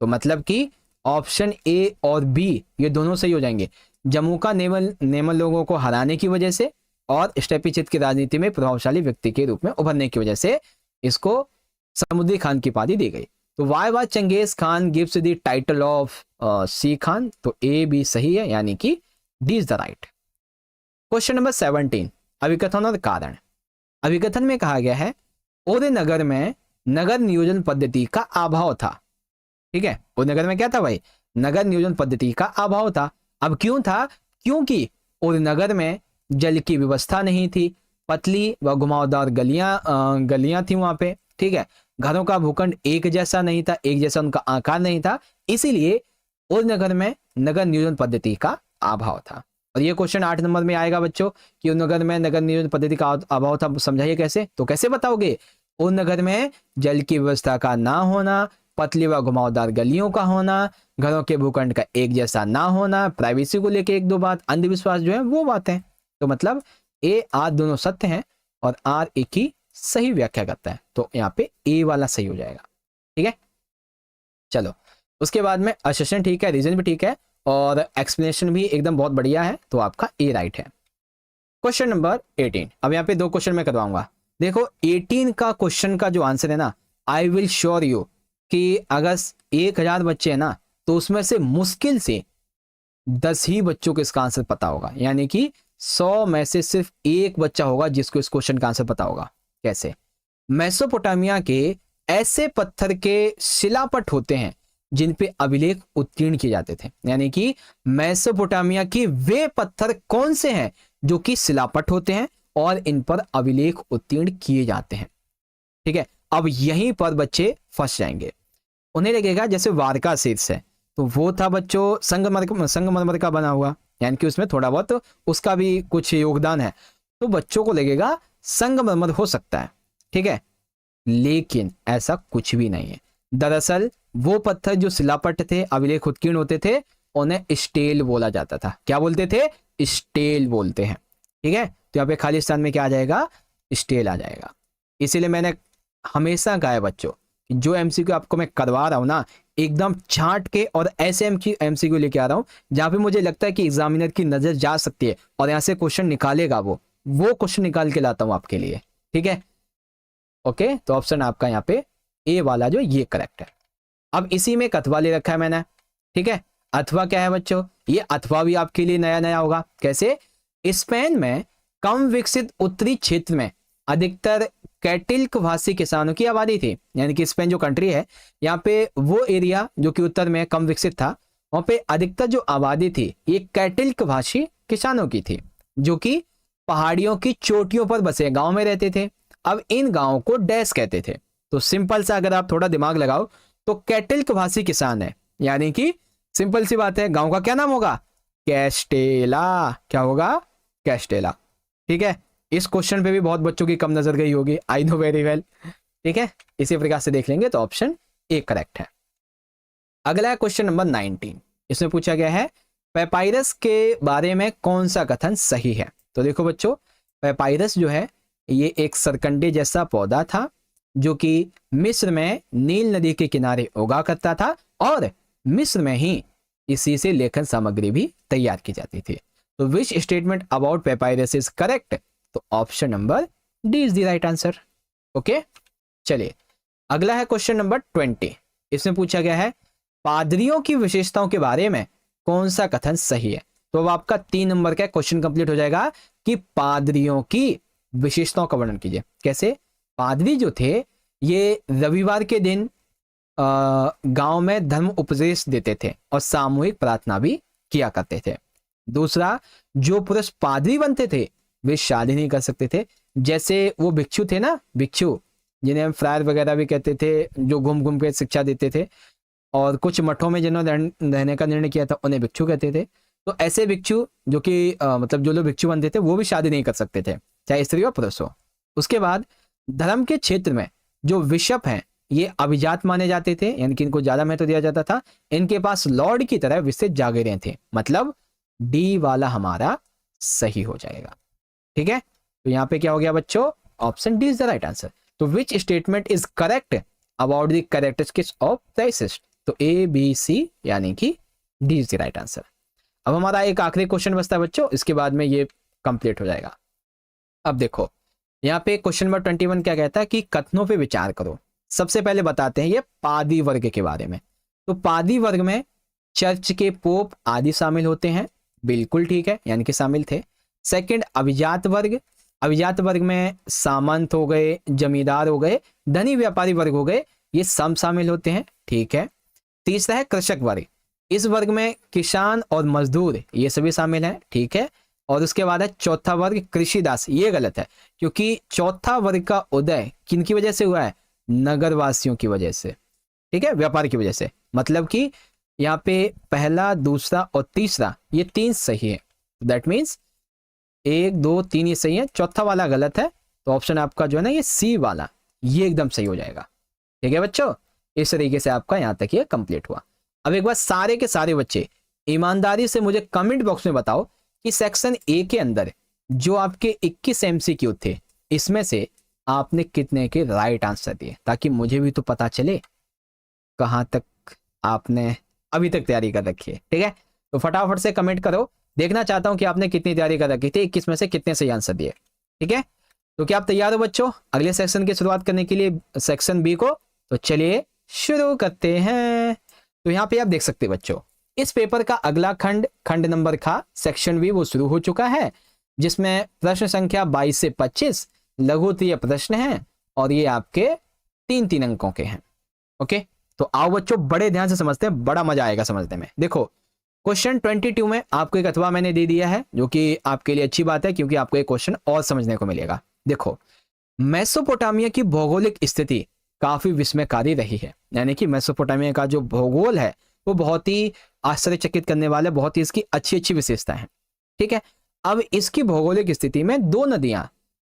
तो मतलब कि ऑप्शन ए और बी ये दोनों सही हो जाएंगे। जमुका नेमल लोगों को हराने की वजह से, और स्टेपी क्षेत्र की राजनीति में प्रभावशाली व्यक्ति के रूप में उभरने की वजह से इसको समुद्री खान की उपाधि दी गई। तो why was Genghis Khan gives the title of C Khan? तो ए बी सही है, यानी कि D is the right. Question number 17, अभिकथन और कारण। अभिकथन में कहा गया है ओरे नगर में नगर नियोजन पद्धति का अभाव था। ठीक है, ओरे नगर में क्या था भाई? नगर नियोजन पद्धति का अभाव था। अब क्यों था? क्योंकि ओरे नगर में जल की व्यवस्था नहीं थी, पतली व घुमावदार गलियां थी वहां पे। ठीक है, घरों का भूखंड एक जैसा नहीं था, एक जैसा उनका आकार नहीं था, इसीलिए उस नगर में नगर नियोजन पद्धति का अभाव था। और ये क्वेश्चन 8 नंबर में आएगा बच्चों कि उस नगर में नगर नियोजन पद्धति का अभाव था, समझाइए कैसे? तो कैसे बताओगे? उस नगर में जल की व्यवस्था का ना होना, पतली व घुमावदार गलियों का होना, घरों के भूखंड का एक जैसा ना होना, प्राइवेसी को लेकर 1-2 बात, अंधविश्वास जो है वो बातें। तो मतलब ए आर दोनों सत्य हैं और आर एक ही सही व्याख्या करता है, तो यहाँ पे ए वाला सही हो जाएगा। ठीक है, चलो उसके बाद में असर्शन ठीक है, रीजन भी ठीक है, और एक्सप्लेनेशन भी एकदम बहुत बढ़िया है, तो आपका ए राइट है। Question number 18। अब यहाँ पे 2 क्वेश्चन मैं करवाऊंगा। देखो 18 का क्वेश्चन का जो आंसर है ना, आई विल श्योर यू कि अगर 1000 बच्चे हैं ना, तो उसमें से मुश्किल से 10 ही बच्चों को इसका आंसर पता होगा। यानी कि 100 में से सिर्फ 1 बच्चा होगा जिसको इस क्वेश्चन का आंसर पता होगा। कैसे? मेसोपोटामिया के ऐसे पत्थर के शिलापट होते हैं जिन पे अभिलेख उत्कीर्ण किए जाते थे। यानी कि मेसोपोटामिया के वे पत्थर कौन से हैं जो कि शिलापट होते हैं और इन पर अभिलेख उत्कीर्ण किए जाते हैं। ठीक है, अब यहीं पर बच्चे फंस जाएंगे। उन्हें लगेगा जैसे वारका शीर्ष है, तो वो था बच्चों संगमरमर का बना हुआ, यानी कि उसमें थोड़ा बहुत उसका भी कुछ योगदान है, तो बच्चों को लगेगा संगमरमर हो सकता है। ठीक है, लेकिन ऐसा कुछ भी नहीं है। दरअसल वो पत्थर जो शिलापट थे, अभिलेख उत्कीर्ण होते थे, उन्हें स्टेल बोला जाता था। क्या बोलते थे? स्टेल बोलते हैं। ठीक है, तो यहाँ पे खाली स्थान में क्या आ जाएगा? स्टेल आ जाएगा। इसीलिए मैंने हमेशा कहा है बच्चों, जो एमसीक्यू आपको मैं करवा रहा हूं ना, एकदम छांट के और ऐसे एमसीक्यू लेके आ रहा हूं जहां पे मुझे लगता है कि एग्जामिनर की नजर जा सकती है और यहां से क्वेश्चन निकालेगा, वो क्वेश्चन निकाल के लाता हूं आपके लिए। ठीक है, ओके, तो ऑप्शन आपका यहाँ पे ए वाला जो ये करेक्ट है। अब इसी में एक अथवा ले रखा है मैंने। ठीक है, अथवा क्या है बच्चों? ये अथवा भी आपके लिए नया नया होगा। कैसे? स्पेन में कम विकसित उत्तरी क्षेत्र में अधिकतर कैटिल्क भाषी किसानों की आबादी थी। यानी कि स्पेन जो कंट्री है, यहाँ पे वो एरिया जो कि उत्तर में कम विकसित था, वहां पे अधिकतर जो आबादी थी ये कैटिल्क भाषी किसानों की थी, जो कि पहाड़ियों की चोटियों पर बसे गांव में रहते थे। अब इन गांवों को डैश कहते थे। तो सिंपल सा अगर आप थोड़ा दिमाग लगाओ तो कैटिल्क भाषी किसान है, यानी कि सिंपल सी बात है, गांव का क्या नाम होगा? कैस्टेला। क्या होगा? कैस्टेला। ठीक है, इस क्वेश्चन पे भी बहुत बच्चों की कम नजर गई होगी, आई नो वेरी वेल। ठीक है, इसी प्रकार से देख लेंगे तो ऑप्शन ए करेक्ट है। अगला क्वेश्चन नंबर 19। इसमें पूछा गया है पेपाइरस के बारे में कौन सा कथन सही है। तो देखो बच्चों, पेपाइरस जो है ये एक सरकंडे जैसा पौधा था जो कि मिस्र में नील नदी के किनारे उगा करता था और मिस्र में ही इसी से लेखन सामग्री भी तैयार की जाती थी। तो which statement about papyrus is correct? तो option number D is the right answer. Okay, चलिए अगला है क्वेश्चन नंबर 20। इसमें पूछा गया है पादरियों की विशेषताओं के बारे में कौन सा कथन सही है। तो अब आपका 3 नंबर का क्वेश्चन कंप्लीट हो जाएगा कि पादरियों की विशेषताओं का वर्णन कीजिए। कैसे? पादरी जो थे ये रविवार के दिन गांव में धर्म उपदेश देते थे और सामूहिक प्रार्थना भी किया करते थे। दूसरा, जो पुरुष पादरी बनते थे वे शादी नहीं कर सकते थे। जैसे वो भिक्षु थे ना, भिक्षु जिन्हें हम फ्रायर वगैरह भी कहते थे, जो घूम घूम के शिक्षा देते थे, और कुछ मठों में जिन्होंने रहने का निर्णय किया था उन्हें भिक्षु कहते थे। तो ऐसे भिक्षु जो कि मतलब जो लोग भिक्षु बनते थे वो भी शादी नहीं कर सकते थे, चाहे स्त्री हो पुरुष हो। उसके बाद धर्म के क्षेत्र में जो बिशप हैं ये अभिजात माने जाते थे, यानी कि इनको ज्यादा महत्व दिया जाता था। इनके पास लॉर्ड की तरह विस्तृत जागीरें थे। मतलब डी वाला हमारा सही हो जाएगा। ठीक है, तो यहाँ पे क्या हो गया बच्चों? Option D is the right answer. तो which statement is correct about the characteristics of racist? तो ए बी सी, यानी कि D is the right answer. अब हमारा एक आखिरी क्वेश्चन बचता है बच्चों, इसके बाद में ये कंप्लीट हो जाएगा। अब देखो यहाँ पे क्वेश्चन नंबर 21 क्या कहता है कि कथनों पे विचार करो। सबसे पहले बताते हैं ये पादी वर्ग के बारे में। तो पादी वर्ग में चर्च के पोप आदि शामिल होते हैं, बिल्कुल ठीक है, यानी कि शामिल थे। सेकंड, अभिजात वर्ग। अभिजात वर्ग में सामंत हो गए, जमींदार हो गए, धनी व्यापारी वर्ग हो गए, ये सब शामिल होते हैं, ठीक है। तीसरा है कृषक वर्ग। इस वर्ग में किसान और मजदूर ये सभी शामिल हैं, ठीक है। और उसके बाद है चौथा वर्ग कृषिदास। ये गलत है, क्योंकि चौथा वर्ग का उदय किन की वजह से हुआ है? नगरवासियों की वजह से, ठीक है, व्यापार की वजह से। मतलब कि यहाँ पे पहला, दूसरा और तीसरा ये 3 सही है। दैट मीन्स 1 2 3 ये सही है, चौथा वाला गलत है। तो ऑप्शन आपका जो है ना ये सी वाला, ये एकदम सही हो जाएगा। ठीक है बच्चों, इस तरीके से आपका यहाँ तक ये कंप्लीट हुआ। अब एक बार सारे के सारे बच्चे ईमानदारी से मुझे कमेंट बॉक्स में बताओ कि सेक्शन ए के अंदर जो आपके 21 एमसीक्यू थे, इसमें से आपने कितने के राइट आंसर दिए, ताकि मुझे भी तो पता चले कहां तक आपने अभी तक तैयारी कर रखी है। ठीक है, तो फटाफट से कमेंट करो देखना चाहता हूं कि आपने कितनी तैयारी कर रखी थी, 21 में से कितने सही आंसर दिए। ठीक है, तो क्या आप तैयार हो बच्चों अगले सेक्शन की शुरुआत करने के लिए, सेक्शन बी को? तो चलिए शुरू करते हैं। तो यहाँ पे आप देख सकते हैं बच्चों, इस पेपर का अगला खंड, खंड नंबर का सेक्शन बी, वो शुरू हो चुका है, जिसमें प्रश्न संख्या 22 से 25 लघुत्तरीय प्रश्न हैं और ये आपके 3-3 अंकों के हैं। ओके, तो आओ बच्चों बड़े ध्यान से समझते हैं, बड़ा मजा आएगा समझने में। देखो क्वेश्चन 22 में आपको एक अथवा मैंने दे दिया है, जो कि आपके लिए अच्छी बात है क्योंकि आपको एक क्वेश्चन और समझने को मिलेगा। देखो, मेसोपोटामिया की भौगोलिक स्थिति काफी विस्मयकारी रही है, यानी कि मेसोपोटामिया का जो भूगोल है वो बहुत ही आश्चर्यचकित करने वाला, बहुत ही इसकी अच्छी अच्छी विशेषताएं हैं। ठीक है, अब इसकी भौगोलिक स्थिति में दो नदियां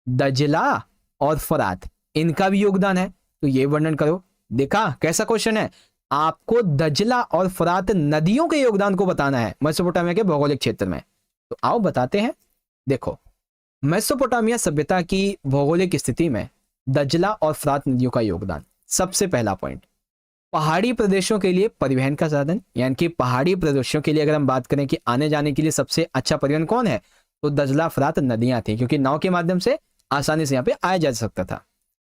दजला और फरात, इनका भी योगदान है, तो ये वर्णन करो। देखा कैसा क्वेश्चन है, आपको दजला और फरात नदियों के योगदान को बताना है मेसोपोटामिया के भौगोलिक क्षेत्र में। तो आओ बताते हैं। देखो, मेसोपोटामिया सभ्यता की भौगोलिक स्थिति में दजला और फरात नदियों का योगदान। सबसे पहला पॉइंट, पहाड़ी प्रदेशों के लिए परिवहन का साधन, यानी कि पहाड़ी प्रदेशों के लिए अगर हम बात करें कि आने जाने के लिए सबसे अच्छा परिवहन कौन है, तो दजला फरात नदियां थी, क्योंकि नाव के माध्यम से आसानी से यहाँ पे आया जा सकता था।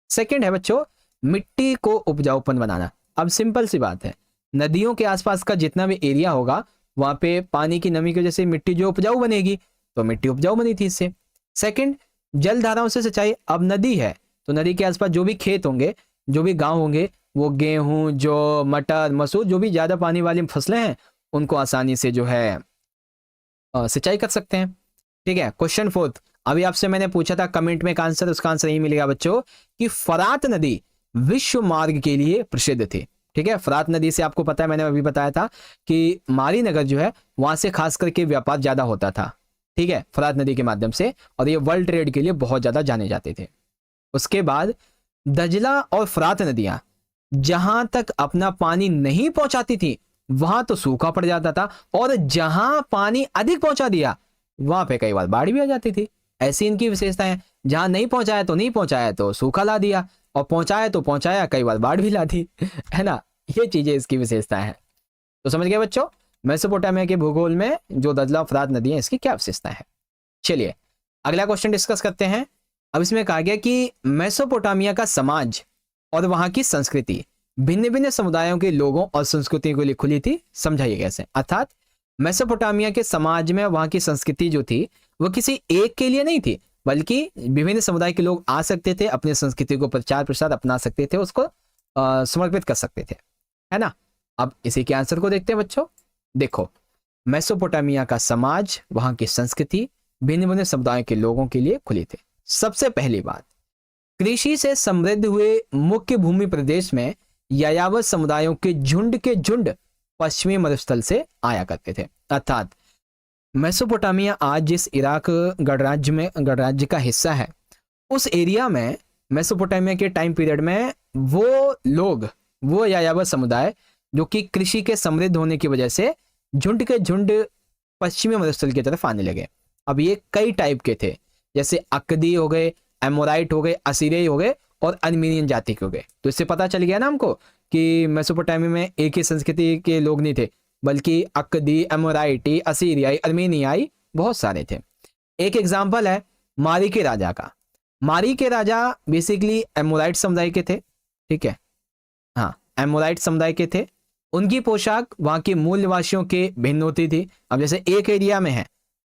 सेकंड है बच्चों, मिट्टी को उपजाऊपन बनाना। अब सिंपल सी बात है, नदियों के आसपास का जितना भी एरिया होगा वहां पे पानी की नमी की वजह से मिट्टी जो उपजाऊ बनेगी, तो मिट्टी उपजाऊ बनी थी इससे। सेकंड, जल धाराओं से सिंचाई। अब नदी है तो नदी के आसपास जो भी खेत होंगे, जो भी गांव होंगे, वो गेहूं, जो मटर, मसूर, जो भी ज्यादा पानी वाली फसलें हैं उनको आसानी से जो है सिंचाई कर सकते हैं। ठीक है, क्वेश्चन फोर्थ, अभी आपसे मैंने पूछा था कमेंट में एक आंसर, उसका आंसर यही मिलेगा बच्चों कि फरात नदी विश्व मार्ग के लिए प्रसिद्ध थी। ठीक है, फरात नदी से आपको पता है, मैंने अभी बताया था कि मारी नगर जो है वहां से खास करके व्यापार ज्यादा होता था। ठीक है, फरात नदी के माध्यम से, और ये वर्ल्ड ट्रेड के लिए बहुत ज्यादा जाने जाते थे। उसके बाद दजला और फरात नदियां जहां तक अपना पानी नहीं पहुंचाती थी वहां तो सूखा पड़ जाता था, और जहां पानी अधिक पहुंचा दिया वहां पे कई बार बाढ़ भी आ जाती थी। ऐसी इनकी विशेषता है, जहां नहीं पहुंचाया तो नहीं पहुंचाया तो सूखा ला दिया, और पहुंचाया तो पहुंचाया कई बार बाढ़ भी ला दी, है ना। ये चीजें इसकी विशेषता है। तो समझ गए बच्चों, मेसोपोटामिया के भूगोल में जो दजला फरात नदियां, इसकी क्या विशेषता है। चलिए अगला क्वेश्चन डिस्कस करते हैं। अब इसमें कहा गया कि मेसोपोटामिया का समाज और वहां की संस्कृति भिन्न भिन्न समुदायों के लोगों और संस्कृतियों के लिए खुली थी। समझाइए कैसे। अर्थात मेसोपोटामिया के समाज में वहां की संस्कृति जो थी वो किसी एक के लिए नहीं थी, बल्कि विभिन्न समुदाय के लोग आ सकते थे, अपनी संस्कृति को प्रचार प्रसार अपना सकते थे, उसको समर्पित कर सकते थे, है ना। अब इसी के आंसर को देखते हैं बच्चों। देखो, मेसोपोटामिया का समाज, वहां की संस्कृति भिन्न भिन्न समुदायों के लोगों के लिए खुली थी। सबसे पहली बात, कृषि से समृद्ध हुए मुख्य भूमि प्रदेश में यायावर समुदायों के झुंड पश्चिमी मरुस्थल से आया करते थे। अर्थात मेसोपोटामिया आज जिस इराक गणराज्य का हिस्सा है, उस एरिया में मेसोपोटामिया के टाइम पीरियड में वो लोग, वो यायावर समुदाय जो कि कृषि के समृद्ध होने की वजह से झुंड के झुंड पश्चिमी मरुस्थल की तरफ आने लगे। अब ये कई टाइप के थे, जैसे अकदी हो गए, एमोराइट हो गए, असीरियाई हो गए और अर्मीनियन जाति के हो गए। तो इससे पता चल गया ना हमको कि मेसोपोटामिया में एक ही संस्कृति के लोग नहीं थे, बल्कि अकदी, एमोराइटी, असीरियाई, अर्मीनियाई बहुत सारे थे। एक एग्जाम्पल है मारी के राजा का। मारी के राजा बेसिकली एमोराइट समुदाय के थे। ठीक है, हाँ, एमोराइट समुदाय के थे। उनकी पोशाक वहां के मूल निवासियों के भिन्न होती थी। अब जैसे एक एरिया में है,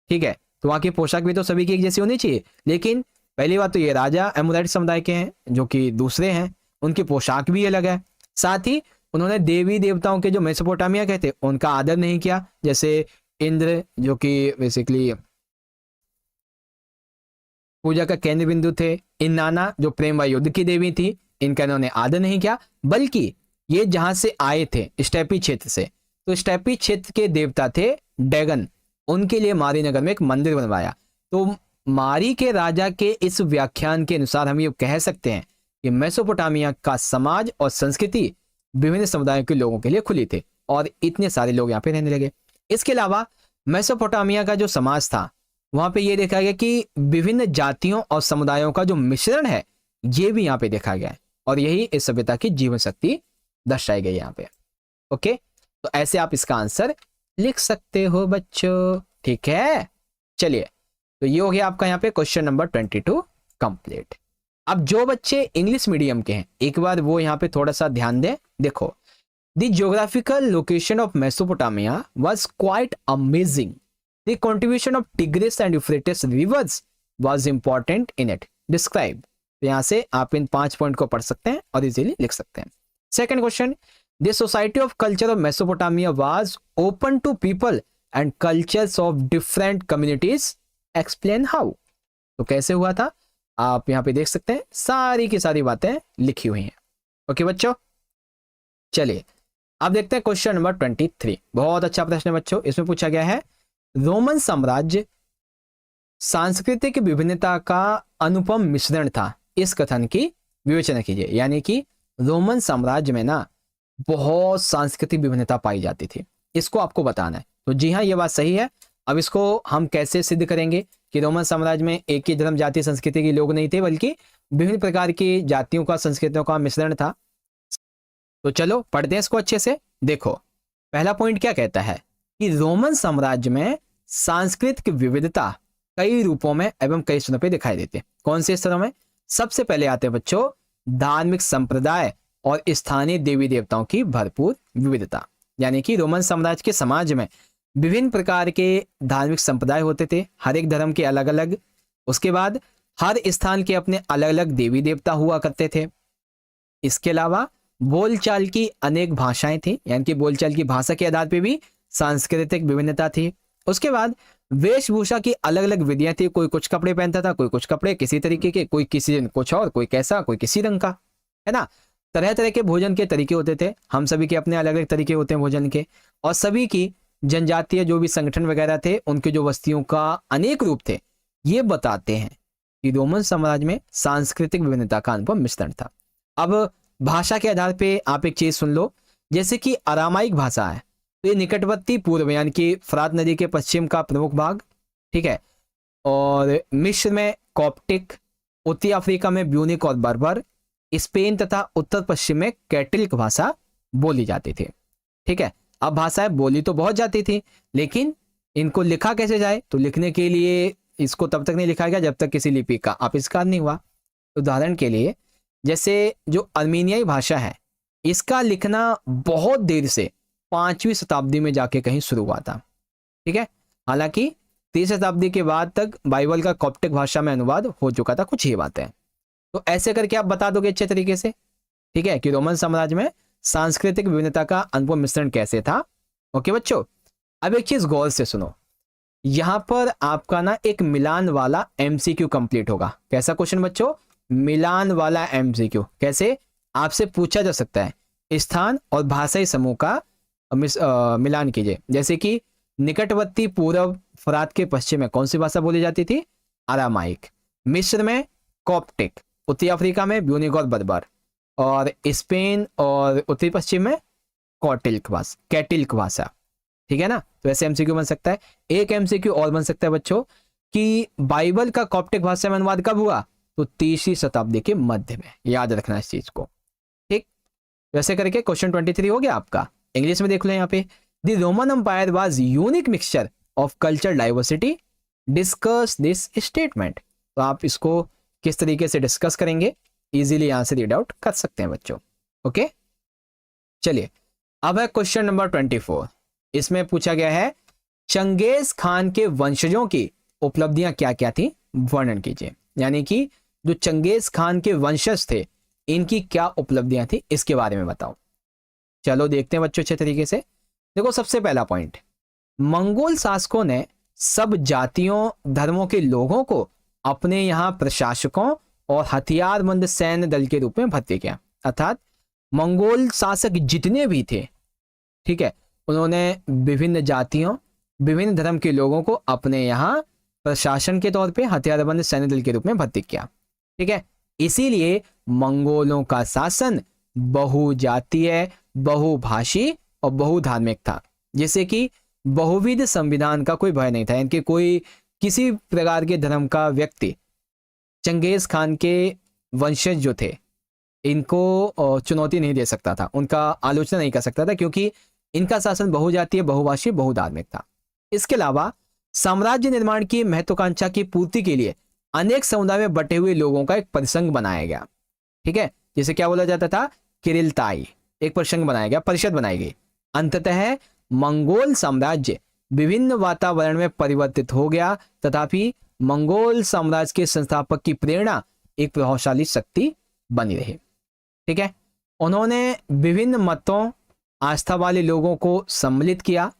ठीक है, तो वहां की पोशाक भी तो सभी की एक जैसी होनी चाहिए, लेकिन पहली बात तो ये राजा एमोराइट समुदाय के हैं, जो कि दूसरे हैं, उनकी पोशाक भी अलग है। साथ ही उन्होंने देवी देवताओं के जो मेसोपोटामिया के थे उनका आदर नहीं किया, जैसे इंद्र जो कि बेसिकली पूजा का केंद्र बिंदु थे, इन्नाना जो प्रेम व युद्ध की देवी थी, इनका इन्होंने आदर नहीं किया। बल्कि ये जहां से आए थे स्टेपी क्षेत्र से, तो स्टेपी क्षेत्र के देवता थे डैगन, उनके लिए मारी नगर में एक मंदिर बनवाया। तो मारी के राजा के इस व्याख्यान के अनुसार हम ये कह सकते हैं कि मेसोपोटामिया का समाज और संस्कृति विभिन्न समुदायों के लोगों के लिए खुली थी और इतने सारे लोग यहाँ पे रहने लगे। इसके अलावा मेसोपोटामिया का जो समाज था वहां पे ये देखा गया कि विभिन्न जातियों और समुदायों का जो मिश्रण है ये भी यहाँ पे देखा गया है, और यही इस सभ्यता की जीवन शक्ति दर्शाई गई यहाँ पे। ओके, तो ऐसे आप इसका आंसर लिख सकते हो बच्चों। ठीक है, चलिए, तो ये हो गया आपका यहाँ पे क्वेश्चन नंबर 22 कंप्लीट। अब जो बच्चे इंग्लिश मीडियम के हैं एक बार वो यहाँ पे थोड़ा सा ध्यान दें। देखो, the geographical location of Mesopotamia was quite amazing, the contribution of tigris and Euphrates reverse was important in it, describe. तो यहाँ से आप इन 5 पॉइंट को पढ़ सकते हैं और इजीली लिख सकते हैं। Second question, the society of culture of Mesopotamia was open to people and cultures of different communities, explain how. तो कैसे हुआ था आप यहाँ पे देख सकते हैं, सारी की सारी बातें लिखी हुई हैं। ओके बच्चों, चलिए अब देखते हैं क्वेश्चन नंबर 23। बहुत अच्छा प्रश्न है बच्चों। इसमें पूछा गया है रोमन साम्राज्य सांस्कृतिक विभिन्नता का अनुपम मिश्रण था, इस कथन की विवेचना कीजिए। यानी कि रोमन साम्राज्य में ना बहुत सांस्कृतिक विभिन्नता पाई जाती थी, इसको आपको बताना है। तो जी हाँ, ये बात सही है। अब इसको हम कैसे सिद्ध करेंगे कि रोमन साम्राज्य में एक ही धर्म जाति संस्कृति के लोग नहीं थे, बल्कि विभिन्न प्रकार की जातियों का संस्कृतियों का मिश्रण था। तो चलो पढ़ते हैं इसको अच्छे से। देखो, पहला पॉइंट क्या कहता है कि रोमन साम्राज्य में सांस्कृतिक विविधता कई रूपों में एवं कई स्तरों पर दिखाई देते हैं। कौन से स्तरों में? सबसे पहले आते हैं बच्चों धार्मिक संप्रदाय और स्थानीय देवी देवताओं की भरपूर विविधता। यानी कि रोमन साम्राज्य के समाज में विभिन्न प्रकार के धार्मिक संप्रदाय होते थे, हर एक धर्म के अलग अलग। उसके बाद हर स्थान के अपने अलग अलग देवी देवता हुआ करते थे। इसके अलावा बोलचाल की अनेक भाषाएं थी, यानी कि बोलचाल की भाषा के आधार पर भी सांस्कृतिक विभिन्नता थी। उसके बाद वेशभूषा की अलग अलग विधियां थी, कोई कुछ कपड़े पहनता था, कोई कुछ कपड़े किसी तरीके के, कोई किसी दिन कुछ और, कोई कैसा, कोई किसी रंग का, है ना। तरह तरह के भोजन के तरीके होते थे, हम सभी के अपने अलग अलग तरीके होते हैं भोजन के। और सभी की जनजातीय जो भी संगठन वगैरह थे, उनके जो बस्तियों का अनेक रूप थे, ये बताते हैं कि रोमन साम्राज्य में सांस्कृतिक विभिन्नता का अनुपम मिश्रण था। अब भाषा के आधार पे आप एक चीज सुन लो, जैसे कि अरामाइक भाषा है, तो ये निकटवर्ती पूर्व यानी कि फरात नदी के पश्चिम का प्रमुख भाग, ठीक है। और मिस्र में कॉप्टिक, उत्तरी अफ्रीका में ब्यूनिक और बर्बर, स्पेन तथा उत्तर पश्चिम में कैटिल्क भाषा बोली जाती थी, ठीक है। अब भाषाएं बोली तो बहुत जाती थी, लेकिन इनको लिखा कैसे जाए? तो लिखने के लिए इसको तब तक नहीं लिखा गया जब तक किसी लिपि का आविष्कार नहीं हुआ। उदाहरण के लिए जैसे जो अर्मीनियाई भाषा है, इसका लिखना बहुत देर से 5वीं शताब्दी में जाके कहीं शुरू हुआ था, ठीक है। हालांकि 3 शताब्दी के बाद तक बाइबल का कॉप्टिक भाषा में अनुवाद हो चुका था, कुछ ये बातें। तो ऐसे करके आप बता दोगे अच्छे तरीके से, ठीक है, कि रोमन साम्राज्य में सांस्कृतिक विभिन्नता का अनुपम मिश्रण कैसे था। ओके बच्चों, अब एक चीज गौर से सुनो, यहां पर आपका ना एक मिलान वाला एमसीक्यू कंप्लीट होगा। कैसा क्वेश्चन बच्चों? मिलान वाला एमसीक्यू। कैसे? आपसे पूछा जा सकता है स्थान और भाषाई समूह का मिलान कीजिए। जैसे कि निकटवर्ती पूर्व फरात के पश्चिम में कौन सी भाषा बोली जाती थी? अरामाइक। मिस्र में कॉप्टिक, उत्तरी अफ्रीका में ब्यूनिक और बर्बर, और स्पेन और उत्तरी पश्चिम में कैटिल्क भाषा, ठीक है ना। तो ऐसे एमसीक्यू बन सकता है। एक एमसीक्यू और बन सकता है बच्चों कि बाइबल का कॉप्टिक भाषा में अनुवाद कब हुआ? तो 3वीं शताब्दी के मध्य में। याद रखना इस चीज को, ठीक। वैसे करके क्वेश्चन 23 हो गया आपका। इंग्लिश में देख लो यहाँ पे, the Roman empire was unique mixture of culture diversity, discuss this statement. तो आप इसको किस तरीके से डिस्कस करेंगे, इजीली यहां से रीड आउट कर सकते हैं बच्चों। ओके, चलिए अब है क्वेश्चन नंबर 24। इसमें पूछा गया है चंगेज खान के वंशजों की उपलब्धियां क्या क्या थी, वर्णन कीजिए। यानी कि जो चंगेज खान के वंशज थे, इनकी क्या उपलब्धियां थी, इसके बारे में बताओ। चलो देखते हैं बच्चों अच्छे तरीके से। देखो, सबसे पहला पॉइंट, मंगोल शासकों ने सब जातियों धर्मों के लोगों को अपने यहां प्रशासकों और हथियारबंद सैन्य दल के रूप में भर्ती किया। अर्थात मंगोल शासक जितने भी थे, ठीक है, उन्होंने विभिन्न जातियों विभिन्न धर्म के लोगों को अपने यहाँ प्रशासन के तौर पे हथियारबंद सैन्य दल के रूप में भर्ती किया, ठीक है। इसीलिए मंगोलों का शासन बहुजातीय, बहुभाषी और बहुधार्मिक था। जैसे कि बहुविध संविधान का कोई भय नहीं था, इनके कोई किसी प्रकार के धर्म का व्यक्ति चंगेज खान के वंशज जो थे, इनको चुनौती नहीं दे सकता था, उनका आलोचना नहीं कर सकता था, क्योंकि इनका शासन बहुजातीय, बहुभाषी, बहुधार्मिक था। इसके अलावा साम्राज्य निर्माण की महत्वाकांक्षा की पूर्ति के लिए अनेक समुदाय में बटे हुए लोगों का एक परिसंघ बनाया गया। ठीक है, जिसे क्या बोला जाता था, किरिलताई। एक परिसंघ बनाया गया, परिषद बनाई गई। अंततः मंगोल साम्राज्य विभिन्न वातावरण में परिवर्तित हो गया, तथापि मंगोल साम्राज्य के संस्थापक की प्रेरणा एक प्रभावशाली शक्ति बनी रही। ठीक है, उन्होंने विभिन्न मतों, आस्था वाले लोगों को सम्मिलित किया।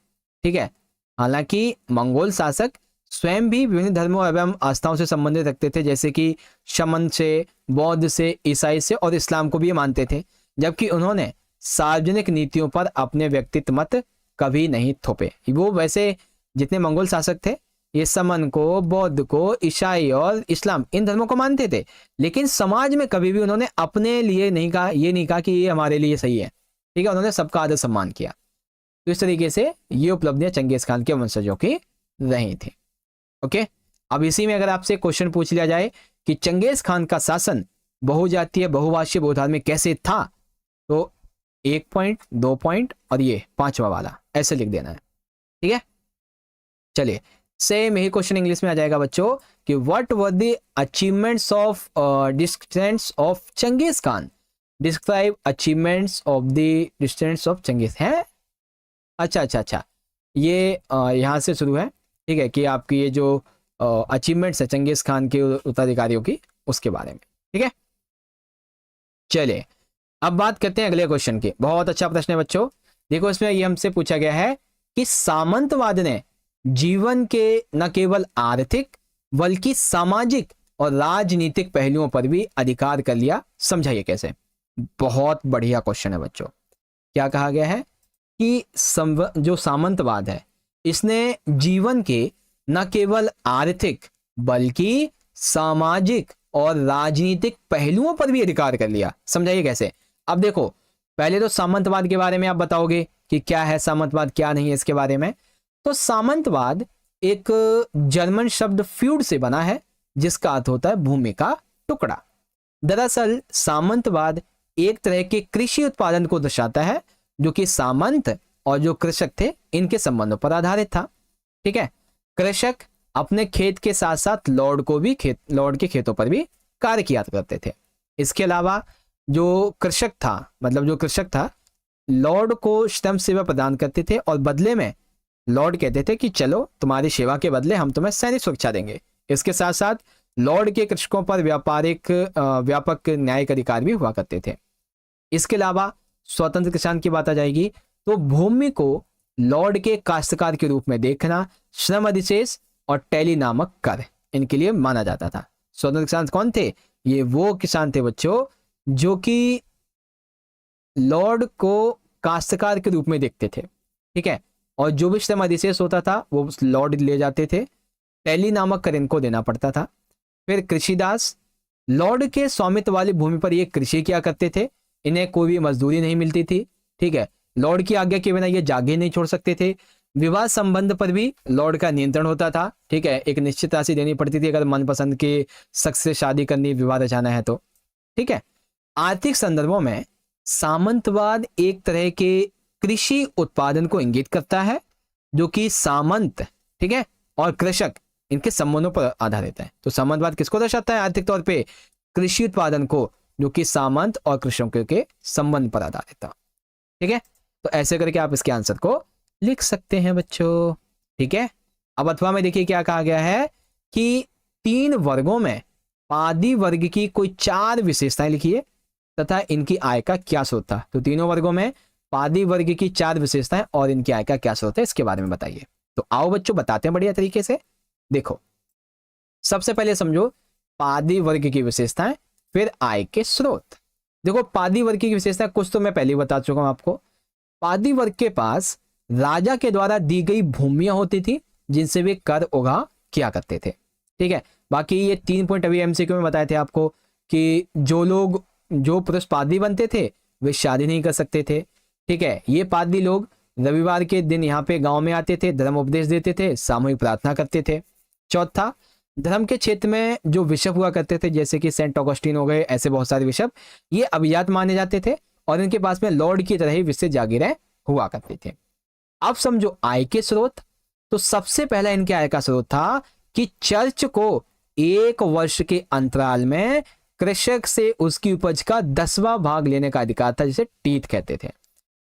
ठीक है, हालांकि मंगोल शासक स्वयं भी विभिन्न धर्मों एवं आस्थाओं से संबंधित रखते थे, जैसे कि शमन से, बौद्ध से, ईसाई से और इस्लाम को भी मानते थे, जबकि उन्होंने सार्वजनिक नीतियों पर अपने व्यक्तित्व मत कभी नहीं थोपे। वो वैसे जितने मंगोल शासक थे, ये समन को, बौद्ध को, ईसाई और इस्लाम, इन धर्मों को मानते थे, लेकिन समाज में कभी भी उन्होंने अपने लिए नहीं कहा, ये नहीं कहा कि ये हमारे लिए सही है। ठीक है, उन्होंने सबका आदर सम्मान किया। तो इस तरीके से ये उपलब्धियां चंगेज खान के वंशजों की रही थी। ओके, अब इसी में अगर आपसे क्वेश्चन पूछ लिया जाए कि चंगेज खान का शासन बहुजातीय, बहुभाषीय, बहुधार्मिक कैसे था, तो 1 पॉइंट, 2 पॉइंट और ये 5वां वाला ऐसे लिख देना है। ठीक है, चलिए सेम यही क्वेश्चन इंग्लिश में आ जाएगा बच्चों कि what were the achievements of descendants of Genghis Khan, describe achievements of the descendants of Genghis. है अच्छा, ये यहाँ से शुरू है। ठीक है, कि आपकी ये जो अचीवमेंट्स है चंगेज खान के उत्तराधिकारियों की, उसके बारे में। ठीक है, चलिए अब बात करते हैं अगले क्वेश्चन की। बहुत अच्छा प्रश्न है बच्चों। देखो, इसमें ये हमसे पूछा गया है कि सामंतवाद ने जीवन के न केवल आर्थिक बल्कि सामाजिक और राजनीतिक पहलुओं पर भी अधिकार कर लिया, समझाइए कैसे। बहुत बढ़िया क्वेश्चन है बच्चों। क्या कहा गया है कि जो सामंतवाद है, इसने जीवन के न केवल आर्थिक बल्कि सामाजिक और राजनीतिक पहलुओं पर भी अधिकार कर लिया, समझाइए कैसे। अब देखो, पहले तो सामंतवाद के बारे में आप बताओगे कि क्या है सामंतवाद, क्या नहीं है इसके बारे में। तो सामंतवाद एक जर्मन शब्द फ्यूड से बना है, जिसका अर्थ होता है भूमि का टुकड़ा। दरअसल सामंतवाद एक तरह के कृषि उत्पादन को दर्शाता है, जो कि सामंत और जो कृषक थे इनके संबंधों पर आधारित था। ठीक है, कृषक अपने खेत के साथ साथ लॉर्ड के खेतों पर भी कार्य किया करते थे। इसके अलावा जो कृषक था लॉर्ड को श्रम सेवा प्रदान करते थे, और बदले में लॉर्ड कहते थे कि चलो तुम्हारी सेवा के बदले हम तुम्हें सैनिक सुरक्षा देंगे। इसके साथ साथ लॉर्ड के कृषकों पर व्यापक न्यायिक अधिकार भी हुआ करते थे। इसके अलावा स्वतंत्र किसान की बात आ जाएगी तो भूमि को लॉर्ड के काश्तकार के रूप में देखना, श्रम अधिशेष और टैली नामक कर इनके लिए माना जाता था। स्वतंत्र किसान कौन थे? ये वो किसान थे बच्चों जो कि लॉर्ड को काश्तकार के रूप में देखते थे। ठीक है, और जो भी श्रम अधिशेष होता था वो लॉर्ड ले जाते थे। टैली नामक कर इनको देना पड़ता था। फिर कृषिदास, लॉर्ड के स्वामित्व वाली भूमि पर ये कृषि किया करते थे, इन्हें कोई भी मजदूरी नहीं मिलती थी। ठीक है, लॉर्ड की आज्ञा के बिना ये जागीर नहीं छोड़ सकते थे। विवाह संबंध पर भी लॉर्ड का नियंत्रण होता था। ठीक है, एक निश्चित राशि देनी पड़ती थी अगर मनपसंद के शख्स से शादी करनी, विवाह रचाना है तो। ठीक है, आर्थिक संदर्भों में सामंतवाद एक तरह के कृषि उत्पादन को इंगित करता है जो कि सामंत, ठीक है, और कृषक इनके संबंधों पर आधारित है। तो सामंतवाद किसको दर्शाता है? आर्थिक तौर पे कृषि उत्पादन को, जो कि सामंत और कृषकों के संबंध पर आधारित था। ठीक है, तो ऐसे करके आप इसके आंसर को लिख सकते हैं बच्चों। ठीक है, अब अथवा में देखिए क्या कहा गया है कि 3 वर्गों में पादी वर्ग की कोई 4 विशेषताएं लिखिए तथा इनकी आय का क्या स्रोत था। तो तीनों वर्गों में पादी वर्ग की 4 विशेषताएं और इनकी आय का क्या स्रोत है इसके बारे में बताइए। तो आओ बच्चों बताते हैं बढ़िया तरीके से। देखो, सबसे पहले समझो पादी वर्ग की विशेषताएं, फिर आय के स्रोत। देखो, पादी वर्ग की विशेषताएं कुछ तो मैं पहले ही बता चुका हूं आपको। पादी वर्ग के पास राजा के द्वारा दी गई भूमियां होती थी जिनसे वे कर उगा किया करते थे। ठीक है, बाकी ये 3 पॉइंट अभी एमसीक्यू में बताए थे आपको कि जो पुरुष पादी बनते थे वे शादी नहीं कर सकते थे। ठीक है, ये पादी लोग रविवार के दिन यहाँ पे गांव में आते थे, धर्म उपदेश देते थे, सामूहिक प्रार्थना करते थे। चौथा, धर्म के क्षेत्र में जो बिशप हुआ करते थे जैसे कि सेंट ऑगस्टीन हो गए, ऐसे बहुत सारे बिशप, ये अभिजात माने जाते थे और इनके पास में लॉर्ड की तरह ही विशेष जागीरें हुआ करती थे। अब समझो आय के स्रोत। तो सबसे पहला इनके आय का स्रोत था कि चर्च को 1 वर्ष के अंतराल में कृषक से उसकी उपज का 10वां भाग लेने का अधिकार था, जिसे टीथ कहते थे।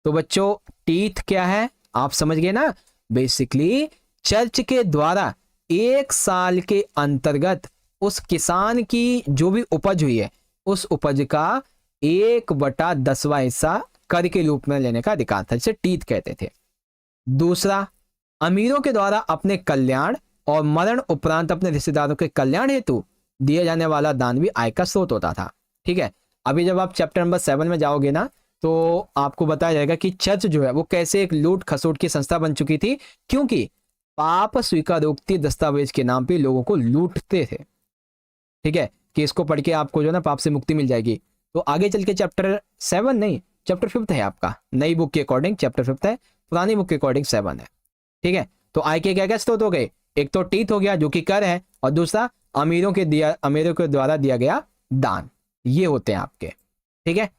तो बच्चों टीथ क्या है आप समझ गए ना। बेसिकली चर्च के द्वारा 1 साल के अंतर्गत उस किसान की जो भी उपज हुई है उस उपज का 1/10वां हिस्सा कर के रूप में लेने का अधिकार था, जिसे टीथ कहते थे। दूसरा, अमीरों के द्वारा अपने कल्याण और मरण उपरांत अपने रिश्तेदारों के कल्याण हेतु दिया जाने वाला दान भी आय का स्रोत होता था। ठीक है, अभी जब आप चैप्टर नंबर 7 में जाओगे ना तो आपको बताया जाएगा कि चर्च जो है वो कैसे एक लूट खसोट की संस्था बन चुकी थी, क्योंकि पाप स्वीकारोक्ति दस्तावेज के नाम पे लोगों को लूटते थे। ठीक है, कि इसको पढ़ के आपको जो ना पाप से मुक्ति मिल जाएगी। तो आगे चल के चैप्टर 7 नहीं, चैप्टर 5 है आपका, नई बुक के अकॉर्डिंग चैप्टर 5 है, पुरानी बुक के अकॉर्डिंग 7 है। ठीक है, तो आय के क्या क्या स्रोत हो गए, एक तो टीथ हो गया जो कि कर है, और दूसरा अमीरों के द्वारा दिया गया दान, ये होते हैं आपके। ठीक है,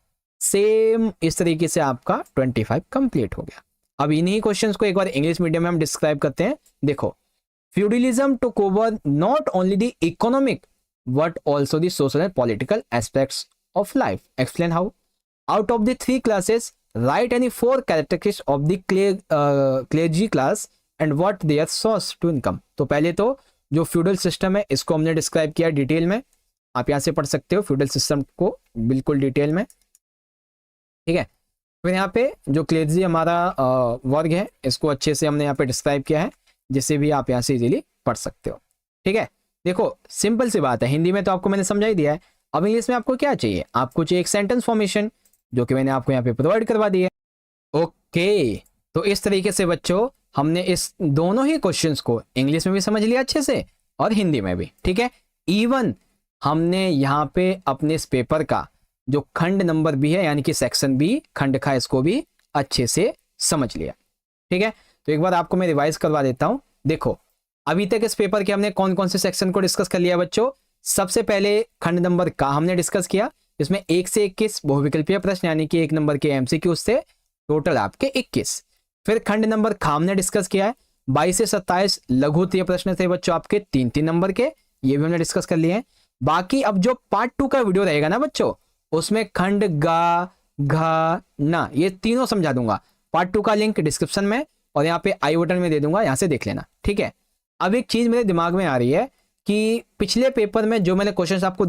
सेम इस तरीके से आपका 25 कंप्लीट हो गया। अब इन्हीं क्वेश्चंस को एक बार इंग्लिश मीडियम में हम डिस्क्राइब करते हैं। देखो, feudalism took over not only the economic but also the social and political aspects of life. Explain how. Out of the 3 classes right any 4 characteristics of the clergy class and what their source to income. तो पहले तो जो feudal system है इसको हमने describe किया detail में, आप यहां से पढ़ सकते हो फ्यूडल सिस्टम को बिल्कुल डिटेल में। ठीक है, फिर यहाँ पे जो क्लेजी हमारा वर्ग है इसको अच्छे से हमने यहाँ पे डिस्क्राइब किया है, जिसे भी आप यहाँ से इजीली पढ़ सकते हो। ठीक है, देखो सिंपल सी बात है, हिंदी में तो आपको मैंने समझा ही दिया है। अब इंग्लिश में आपको क्या चाहिए, आपको चाहिए एक सेंटेंस फॉर्मेशन, जो कि मैंने आपको यहाँ पे प्रोवाइड करवा दी है। ओके, तो इस तरीके से बच्चों हमने इस दोनों ही क्वेश्चंस को इंग्लिश में भी समझ लिया अच्छे से और हिंदी में भी। ठीक है, इवन हमने यहाँ पे अपने इस पेपर का जो खंड नंबर बी है यानी कि सेक्शन बी खंड खा, इसको भी अच्छे से समझ लिया। ठीक है, तो एक बार आपको मैं रिवाइज करवा देता हूं। देखो, अभी तक इस पेपर के हमने कौन कौन से सेक्शन को डिस्कस कर लिया बच्चों। सबसे पहले खंड नंबर का हमने डिस्कस किया, इसमें 1 से 21 बहुविकल्पीय प्रश्न यानी कि 1 नंबर के एमसीक्यू से टोटल आपके 21। फिर खंड नंबर खा हमने डिस्कस किया है, 22 से 27 लघुत्तरीय प्रश्न थे बच्चों आपके 3-3 नंबर के, ये भी हमने डिस्कस कर लिए हैं। बाकी अब जो पार्ट 2 का वीडियो रहेगा ना बच्चों, उसमें खंड गा घा ना ये तीनों समझा दूंगा। पार्ट 2 का लिंक डिस्क्रिप्शन में और यहाँ पे आई बटन में दे दूंगा, यहाँ से देख लेना। ठीक है, अब एक चीज मेरे दिमाग में आ रही है कि पिछले पेपर में जो मैंने क्वेश्चंस आपको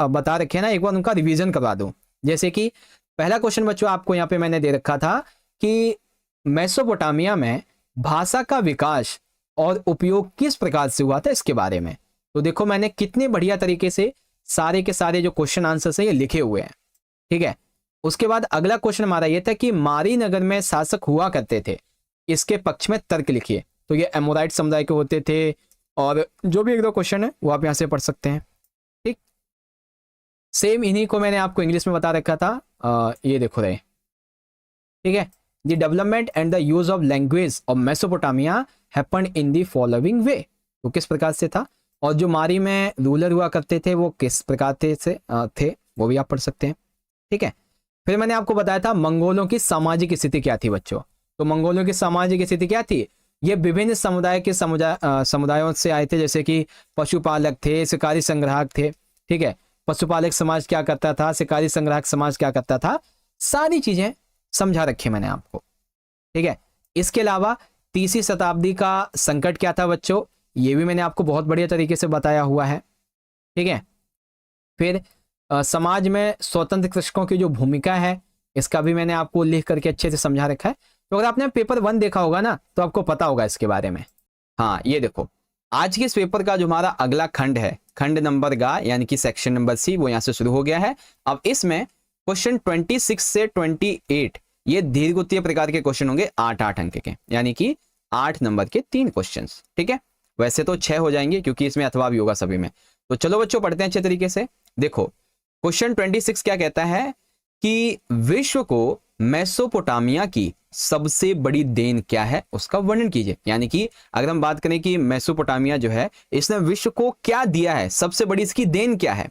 बता रखे हैं ना, एक बार उनका रिवीजन करवा दूं। जैसे कि पहला क्वेश्चन बच्चों आपको यहाँ पे मैंने दे रखा था कि मेसोपोटामिया में भाषा का विकास और उपयोग किस प्रकार से हुआ था, इसके बारे में। तो देखो मैंने कितने बढ़िया तरीके से सारे के सारे जो क्वेश्चन आंसर है ये लिखे हुए हैं। ठीक है, उसके बाद अगला क्वेश्चन हमारा ये था कि मारी नगर में शासक हुआ करते थे, इसके पक्ष में तर्क लिखिए। तो ये एमोराइट समुदाय के होते थे, और जो भी 1-2 क्वेश्चन है वो आप यहाँ से पढ़ सकते हैं। ठीक, सेम इन्हीं को मैंने आपको इंग्लिश में बता रखा था, ये देखो रहे। ठीक है, the development and the use of language of Mesopotamia happened in the following वे। तो किस प्रकार से था, और जो मारी में रूलर हुआ करते थे वो किस प्रकार थे वो भी आप पढ़ सकते हैं। ठीक है, फिर मैंने आपको बताया था मंगोलों की सामाजिक स्थिति क्या थी बच्चों। तो मंगोलों की सामाजिक स्थिति क्या थी, ये विभिन्न समुदाय के समुदायों से आए थे, जैसे कि पशुपालक थे, शिकारी संग्राहक थे। ठीक है, पशुपालक समाज क्या करता था, शिकारी संग्राहक समाज क्या करता था, सारी चीजें समझा रखी मैंने आपको। ठीक है, इसके अलावा 30वीं शताब्दी का संकट क्या था बच्चों, ये भी मैंने आपको बहुत बढ़िया तरीके से बताया हुआ है। ठीक है, फिर समाज में स्वतंत्र कृषकों की जो भूमिका है इसका भी मैंने आपको लिख करके अच्छे से समझा रखा है। तो अगर आपने पेपर 1 देखा होगा ना तो आपको पता होगा इसके बारे में। हाँ, ये देखो आज के इस पेपर का जो हमारा अगला खंड है, खंड नंबर गा यानी कि सेक्शन नंबर सी, वो यहाँ से शुरू हो गया है। अब इसमें क्वेश्चन 26 से 28 ये दीर्घोत्तरीय प्रकार के क्वेश्चन होंगे, 8-8 अंक के, यानी कि 8 नंबर के 3 क्वेश्चन। ठीक है, वैसे तो 6 हो जाएंगे क्योंकि इसमें अथवा भी होगा सभी में। तो चलो बच्चों पढ़ते हैं अच्छे तरीके से। देखो क्वेश्चन 26 क्या कहता है कि विश्व को मेसोपोटामिया की सबसे बड़ी देन क्या है उसका वर्णन कीजिए। यानी कि अगर हम बात करें कि मेसोपोटामिया जो है इसने विश्व को क्या दिया है, सबसे बड़ी इसकी देन क्या है।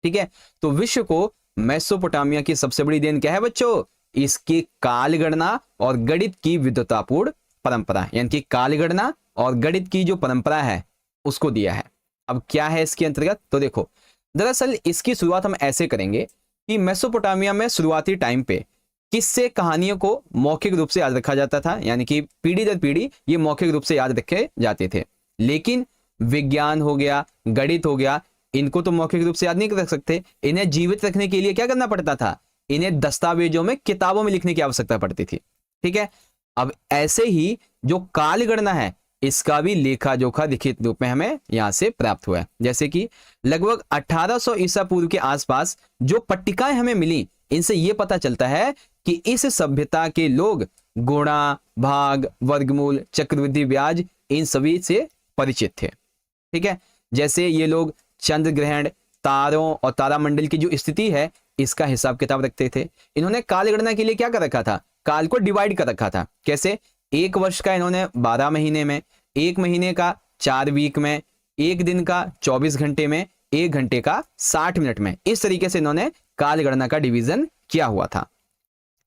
ठीक है, तो विश्व को मेसोपोटामिया की सबसे बड़ी देन क्या है बच्चों, इसकी काल गणना और गणित की विद्वतापूर्ण परंपरा। यानी कि काल गणना और गणित की जो परंपरा है उसको दिया है। अब क्या है इसके अंतर्गत, तो देखो दरअसल इसकी शुरुआत हम ऐसे करेंगे कि मेसोपोटामिया में शुरुआती टाइम पे किस्से कहानियों को मौखिक रूप से याद रखा जाता था, यानी कि पीढ़ी दर पीढ़ी ये मौखिक रूप से याद रखे जाते थे। लेकिन विज्ञान हो गया, गणित हो गया, इनको तो मौखिक रूप से याद नहीं रख सकते, इन्हें जीवित रखने के लिए क्या करना पड़ता था, इन्हें दस्तावेजों में, किताबों में लिखने की आवश्यकता पड़ती थी। ठीक है, अब ऐसे ही जो काल गणना है इसका भी लेखा जोखा लिखित रूप में हमें यहां से प्राप्त हुआ है। जैसे कि लगभग 1800 ईसा पूर्व के आसपास जो पट्टिकाएं हमें मिली, इनसे यह पता चलता है कि इस सभ्यता के लोग गुणा, भाग, वर्गमूल, चक्रवृद्धि ब्याज इन सभी से परिचित थे। ठीक है, जैसे ये लोग चंद्र ग्रहण, तारों और तारामंडल की जो स्थिति है इसका हिसाब किताब रखते थे। इन्होंने काल गणना के लिए क्या कर रखा था, काल को डिवाइड कर रखा था। कैसे, एक वर्ष का इन्होंने 12 महीने में, एक महीने का 4 वीक में, एक दिन का 24 घंटे में, एक घंटे का 60 मिनट में, इस तरीके से इन्होंने काल गणना का डिवीजन किया हुआ था।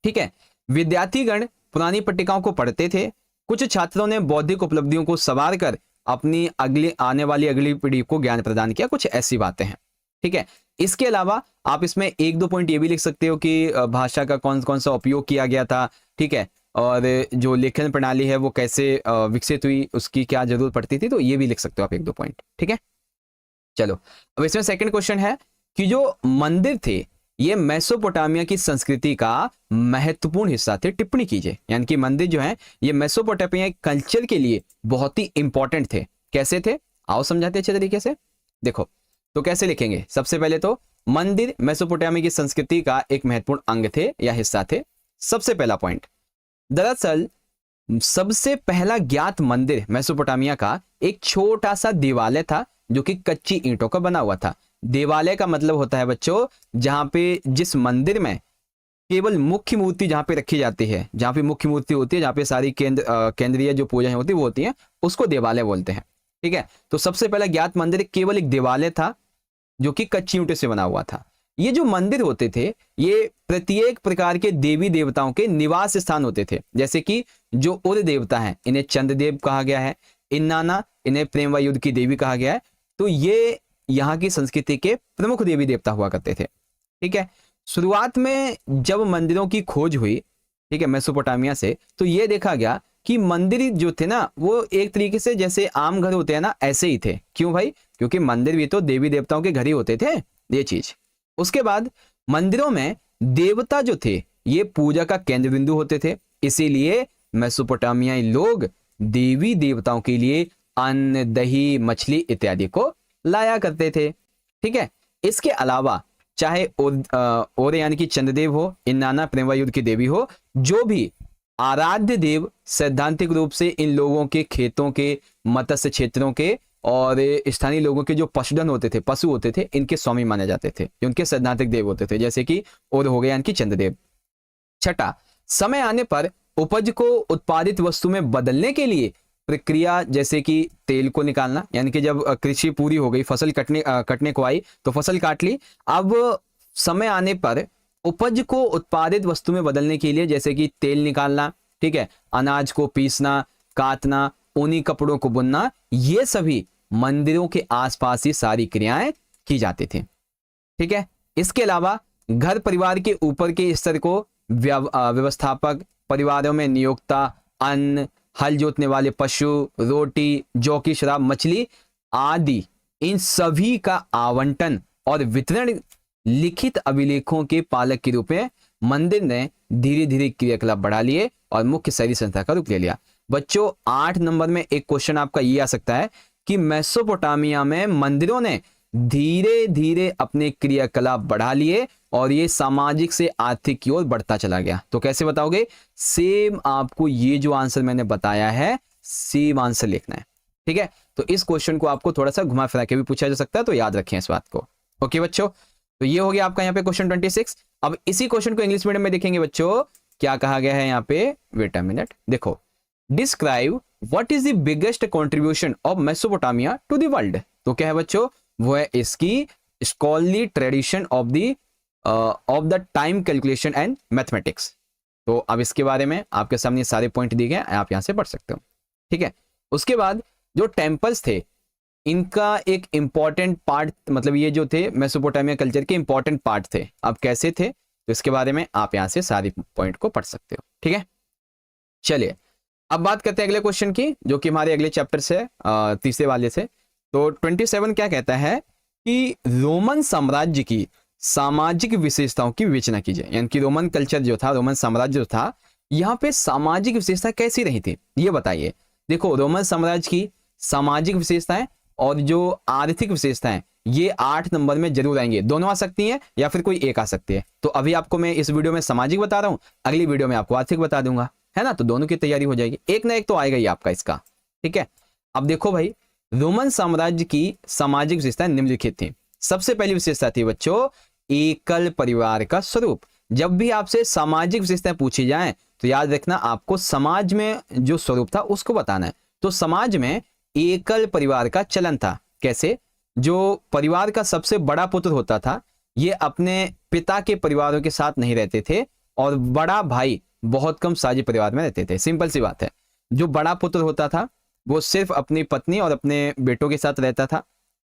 ठीक है, विद्यार्थीगण पुरानी पट्टिकाओं को पढ़ते थे। कुछ छात्रों ने बौद्धिक उपलब्धियों को संवार कर अपनी आने वाली अगली पीढ़ी को ज्ञान प्रदान किया। कुछ ऐसी बातें हैं। ठीक है, इसके अलावा आप इसमें 1-2 पॉइंट ये भी लिख सकते हो कि भाषा का कौन कौन सा उपयोग किया गया था। ठीक है, और जो लेखन प्रणाली है वो कैसे विकसित हुई, उसकी क्या जरूरत पड़ती थी, तो ये भी लिख सकते हो आप 1-2 पॉइंट। ठीक है, चलो अब इसमें सेकंड क्वेश्चन है कि जो मंदिर थे ये मेसोपोटामिया की संस्कृति का महत्वपूर्ण हिस्सा थे। टिप्पणी कीजिए, यानी कि मंदिर जो है ये मेसोपोटामिया कल्चर के लिए बहुत ही इंपॉर्टेंट थे। कैसे थे, आओ समझाते अच्छे तरीके से। देखो तो कैसे लिखेंगे, सबसे पहले तो मंदिर मेसोपोटामिया की संस्कृति का एक महत्वपूर्ण अंग थे या हिस्सा थे। सबसे पहला पॉइंट, दरअसल सबसे पहला ज्ञात मंदिर मेसोपोटामिया का एक छोटा सा देवालय था जो कि कच्ची ईंटों का बना हुआ था। देवालय का मतलब होता है बच्चों जहां पे, जिस मंदिर में केवल मुख्य मूर्ति जहां पे रखी जाती है, जहां पे मुख्य मूर्ति होती है, जहां पे सारी केंद्रीय जो पूजाएं होती है वो होती हैं, उसको देवालय बोलते हैं। ठीक है, तो सबसे पहला ज्ञात मंदिर केवल एक देवालय था जो कि कच्ची ईंटों से बना हुआ था। ये जो मंदिर होते थे ये प्रत्येक प्रकार के देवी देवताओं के निवास स्थान होते थे। जैसे कि जो उर देवता है इन्हें चंद्रदेव कहा गया है, इन्नाना इन्हें प्रेम व युद्ध की देवी कहा गया है। तो ये यहाँ की संस्कृति के प्रमुख देवी देवता हुआ करते थे। ठीक है, शुरुआत में जब मंदिरों की खोज हुई, ठीक है, मेसोपोटामिया से, तो ये देखा गया कि मंदिर जो थे ना वो एक तरीके से जैसे आम घर होते हैं ना, ऐसे ही थे। क्यों भाई, क्योंकि मंदिर भी तो देवी देवताओं के घर ही होते थे, ये चीज। उसके बाद मंदिरों में देवता जो थे ये पूजा का केंद्र बिंदु होते थे, इसीलिए मेसोपोटामियाई लोग देवी देवताओं के लिए अन्न, दही, मछली इत्यादि को लाया करते थे। ठीक है, इसके अलावा चाहे और यानी कि चंद्रदेव हो, इन्नाना प्रेम व युद्ध की देवी हो, जो भी आराध्य देव सैद्धांतिक रूप से इन लोगों के खेतों के, मत्स्य क्षेत्रों के और स्थानीय लोगों के जो पशुधन होते थे, पशु होते थे, इनके स्वामी माने जाते थे, उनके सैद्धांतिक देव होते थे, जैसे कि और हो गए यानी कि चंद्रदेव। छठा, समय आने पर उपज को उत्पादित वस्तु में बदलने के लिए प्रक्रिया, जैसे कि तेल को निकालना, यानी कि जब कृषि पूरी हो गई, फसल कटने को आई तो फसल काट ली, अब समय आने पर उपज को उत्पादित वस्तु में बदलने के लिए जैसे कि तेल निकालना, ठीक है, अनाज को पीसना, काटना, ऊनी कपड़ों को बुनना, ये सभी मंदिरों के आसपास ही सारी क्रियाएं की जाती थी। ठीक है, इसके अलावा घर परिवार के ऊपर के स्तर को व्यवस्थापक, परिवारों में नियोक्ता, अन्न, हल जोतने वाले पशु, रोटी, जौ की शराब, मछली आदि, इन सभी का आवंटन और वितरण लिखित अभिलेखों के पालक के रूप में मंदिर ने धीरे धीरे क्रियाकलाप बढ़ा लिए और मुख्य शहरी संस्था का रूप ले लिया। बच्चों 8 नंबर में एक क्वेश्चन आपका ये आ सकता है कि मेसोपोटामिया में मंदिरों ने धीरे धीरे अपने क्रियाकलाप बढ़ा लिए और ये सामाजिक से आर्थिक की ओर बढ़ता चला गया। तो कैसे बताओगे, सेम आपको ये जो आंसर मैंने बताया है सेम आंसर लिखना है। ठीक है, तो इस क्वेश्चन को आपको थोड़ा सा घुमा फिरा के भी पूछा जा सकता है, तो याद रखें इस बात को। ओके बच्चों, तो ये हो गया आपका यहाँ पे क्वेश्चन 26। अब इसी क्वेश्चन को इंग्लिश मीडियम में देखेंगे बच्चों, क्या कहा गया है यहाँ पे, वेट अ मिनट, देखो, describe what is the biggest contribution of Mesopotamia to the world. तो क्या है बच्चों, वो है इसकी scholarly tradition of the time calculation and mathematics. तो अब इसके बारे में आपके सामने सारे पॉइंट दिए गए, आप यहां से पढ़ सकते हो। ठीक है, उसके बाद जो टेम्पल्स थे इनका एक इंपॉर्टेंट पार्ट, मतलब ये जो थे मेसोपोटामिया कल्चर के इंपॉर्टेंट पार्ट थे। अब कैसे थे तो इसके बारे में आप यहां से सारी पॉइंट को पढ़ सकते हो। ठीक है, चलिए अब बात करते हैं अगले क्वेश्चन की, जो कि हमारे अगले चैप्टर से तीसरे वाले से। तो 27 क्या कहता है कि रोमन साम्राज्य की सामाजिक विशेषताओं की विवेचना कीजिए। यानी कि रोमन कल्चर जो था, रोमन साम्राज्य जो था, यहाँ पे सामाजिक विशेषता कैसी रही थी ये बताइए। देखो, रोमन साम्राज्य की सामाजिक विशेषताएं और जो आर्थिक विशेषताएं ये 8 नंबर में जरूर आएंगे। दोनों आ सकती हैं या फिर कोई एक आ सकती है। तो अभी आपको मैं इस वीडियो में सामाजिक बता रहा हूं, अगली वीडियो में आपको आर्थिक बता दूंगा, है ना। तो दोनों की तैयारी हो जाएगी, एक ना एक तो आएगा ही आपका इसका। ठीक है, अब देखो भाई, रोमन साम्राज्य की सामाजिक विशेषताएं निम्नलिखित थी। सबसे पहली विशेषता थी बच्चों एकल परिवार का स्वरूप। जब भी आपसे सामाजिक विशेषताएं पूछी जाएं तो याद रखना आपको समाज में जो स्वरूप था उसको बताना है। तो समाज में एकल परिवार का चलन था। कैसे? जो परिवार का सबसे बड़ा पुत्र होता था ये अपने पिता के परिवारों के साथ नहीं रहते थे, और बड़ा भाई बहुत कम साझी परिवार में रहते थे। सिंपल सी बात है, जो बड़ा पुत्र होता था वो सिर्फ अपनी पत्नी और अपने बेटों के साथ रहता था।